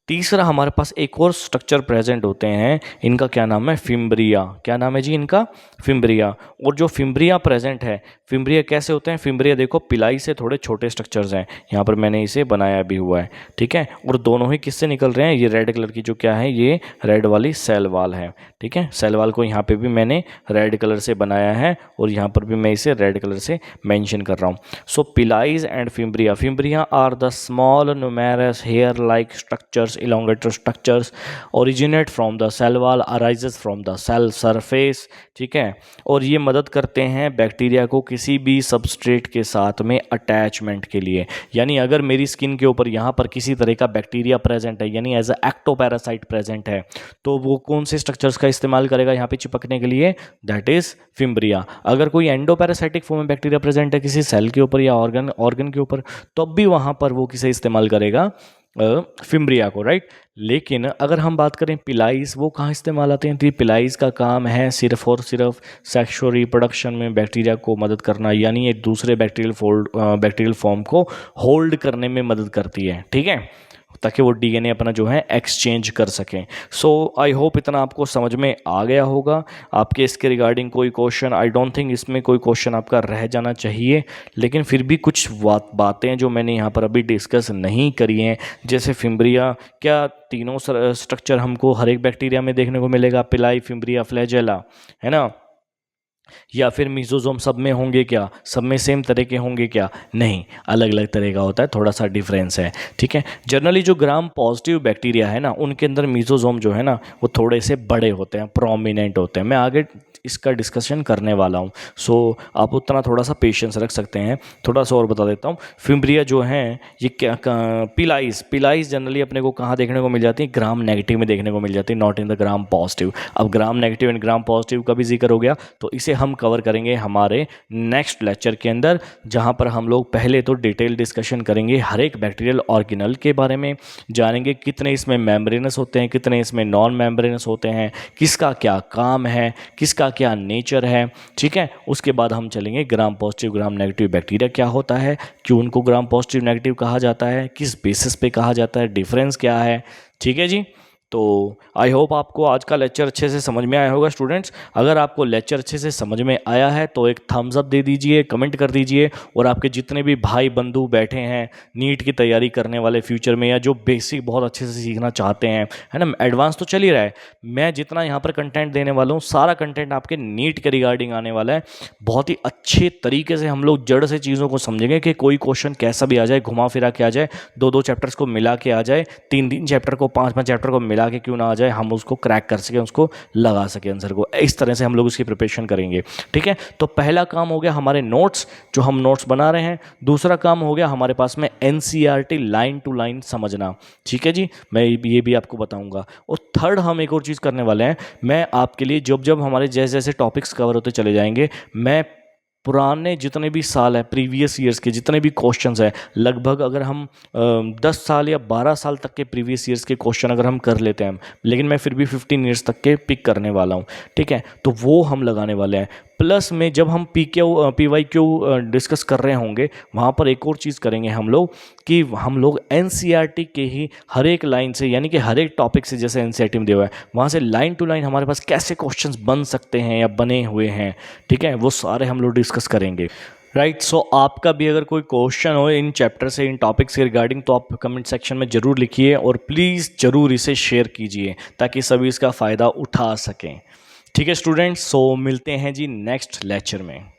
तीसरा हमारे पास एक और स्ट्रक्चर प्रेजेंट होते हैं, इनका क्या नाम है, फिम्ब्रिया। क्या नाम है जी इनका, फिम्ब्रिया। और जो फिम्ब्रिया प्रेजेंट है, फिम्ब्रिया कैसे होते हैं, फिम्ब्रिया देखो पिलाई से थोड़े छोटे स्ट्रक्चर्स हैं, यहाँ पर मैंने इसे बनाया भी हुआ है, ठीक है। और दोनों ही किससे निकल रहे हैं, ये रेड कलर की जो क्या है, ये रेड वाली सेल वाल है, ठीक है। सेल वाल को यहाँ पे भी मैंने रेड कलर से बनाया है और यहाँ पर भी मैं इसे रेड कलर से मेंशन कर रहा हूँ। So pili and fimbriae, fimbriae are the small numerous hair like structures, elongated structures originate from the cell wall, arises from the cell surface, ठीक है। और ये मदद करते हैं बैक्टीरिया को किसी भी सबस्ट्रेट के साथ में अटैचमेंट के लिए। यानी अगर मेरी स्किन के ऊपर यहाँ पर किसी तरह का बैक्टीरिया प्रेजेंट है, यानी एज अ एक्टोपैरासाइट प्रेजेंट है, तो वो कौन से स्ट्रक्चर्स का इस्तेमाल करेगा यहाँ पे चिपकने के लिए, दैट इज फिम्ब्रिया। अगर कोई एंडोपैरासाइटिक फॉर्म में बैक्टीरिया प्रेजेंट है किसी सेल के ऊपर या ऑर्गन के ऊपर, तब भी वहाँ पर वो किसे इस्तेमाल करेगा, फिम्ब्रिया को, राइट। लेकिन अगर हम बात करें पिलाइज, वो कहाँ इस्तेमाल आते हैं, तो ये पिलाइज का काम है सिर्फ और सिर्फ सेक्सुअल रिप्रोडक्शन में बैक्टीरिया को मदद करना, यानी एक दूसरे बैक्टीरियल फॉर्म को होल्ड करने में मदद करती है, ठीक है, ताकि वो डीएनए अपना जो है एक्सचेंज कर सकें। सो आई होप इतना आपको समझ में आ गया होगा। आपके इसके रिगार्डिंग कोई क्वेश्चन, आई डोंट थिंक इसमें कोई क्वेश्चन आपका रह जाना चाहिए, लेकिन फिर भी कुछ बातें जो मैंने यहाँ पर अभी डिस्कस नहीं करी हैं, जैसे फिम्ब्रिया, क्या तीनों स्ट्रक्चर हमको हर एक बैक्टीरिया में देखने को मिलेगा, पिलाई, फिम्ब्रिया, फ्लैजेला, है ना, या फिर मीजोजोम सब में होंगे क्या, सब में सेम तरह के होंगे क्या, नहीं, अलग अलग तरह का होता है, थोड़ा सा डिफरेंस है, ठीक है। जनरली जो ग्राम पॉजिटिव बैक्टीरिया है ना, उनके अंदर मीजोजोम जो है ना, वो थोड़े से बड़े होते हैं, प्रोमिनेंट होते हैं। मैं आगे इसका डिस्कशन करने वाला हूँ, सो आप उतना थोड़ा सा पेशेंस रख सकते हैं। थोड़ा सा और बता देता हूँ, फिम्ब्रिया जो हैं ये क्या, पिलाइज जनरली अपने को कहाँ देखने को मिल जाती है, ग्राम नेगेटिव में देखने को मिल जाती है, not in the gram positive. अब gram negative and gram positive का भी जिक्र हो गया, तो इसे हम कवर करेंगे हमारे नेक्स्ट लेक्चर के अंदर, जहाँ पर हम लोग पहले तो डिटेल डिस्कशन करेंगे हर एक बैक्टीरियल ऑर्गेनल के बारे में, जानेंगे कितने इसमें मेम्ब्रेनस होते हैं, कितने इसमें नॉन मेम्ब्रेनस होते हैं, किसका क्या काम है, किसका क्या नेचर है, ठीक है। उसके बाद हम चलेंगे gram positive gram negative bacteria क्या होता है, क्यों उनको ग्राम पॉजिटिव नेगेटिव कहा जाता है, किस बेसिस पे कहा जाता है, डिफरेंस क्या है, ठीक है जी। तो आई होप आपको आज का लेक्चर अच्छे से समझ में आया होगा स्टूडेंट्स। अगर आपको लेक्चर अच्छे से समझ में आया है तो एक थम्स अप दे दीजिए, कमेंट कर दीजिए, और आपके जितने भी भाई बंधु बैठे हैं नीट की तैयारी करने वाले फ्यूचर में, या जो बेसिक बहुत अच्छे से सीखना चाहते हैं, है ना, एडवांस तो चल ही रहा है, मैं जितना यहाँ पर कंटेंट देने वाला हूँ सारा कंटेंट आपके नीट के रिगार्डिंग आने वाला है। बहुत ही अच्छे तरीके से हम लोग जड़ से चीज़ों को समझेंगे कि कोई क्वेश्चन कैसा भी आ जाए, घुमा फिरा के आ जाए, दो चैप्टर्स को मिला के आ जाए, तीन चैप्टर को, पाँच चैप्टर को मिला के क्यों ना आ जाए, हम उसको क्रैक कर सकें, उसको लगा सकें आंसर को। इस तरह से हम लोग उसकी प्रिपरेशन करेंगे, ठीक है। तो पहला काम हो गया हमारे नोट्स, जो हम नोट्स बना रहे हैं। दूसरा काम हो गया हमारे पास में एनसीईआरटी लाइन टू लाइन समझना, ठीक है जी, मैं ये भी आपको बताऊंगा। और थर्ड हम एक और चीज़ करने वाले हैं, मैं आपके लिए जब जब हमारे जैसे जैसे टॉपिक्स कवर होते चले जाएंगे, मैं पुराने जितने भी साल है, प्रीवियस ईयर्स के जितने भी क्वेश्चंस है, लगभग अगर हम 10 साल या 12 साल तक के प्रीवियस ईयर्स के क्वेश्चन अगर हम कर लेते हैं, लेकिन मैं फिर भी 15 ईयर्स तक के पिक करने वाला हूँ, ठीक है, तो वो हम लगाने वाले हैं। प्लस में जब हम PYQ डिस्कस कर रहे होंगे, वहाँ पर एक और चीज़ करेंगे हम लोग, कि हम लोग NCERT के ही हर एक लाइन से, यानी कि हर एक टॉपिक से, जैसे NCERT में दिया हुआ है, वहाँ से लाइन टू लाइन हमारे पास कैसे क्वेश्चंस बन सकते हैं या बने हुए हैं, ठीक है, वो सारे हम लोग डिस्कस करेंगे, राइट। सो आपका भी अगर कोई क्वेश्चन हो इन चैप्टर से, इन टॉपिक्स के रिगार्डिंग, तो आप कमेंट सेक्शन में ज़रूर लिखिए, और प्लीज़ ज़रूर इसे शेयर कीजिए ताकि सभी इसका फ़ायदा उठा सकें, ठीक है स्टूडेंट्स। सो मिलते हैं जी नेक्स्ट लेक्चर में।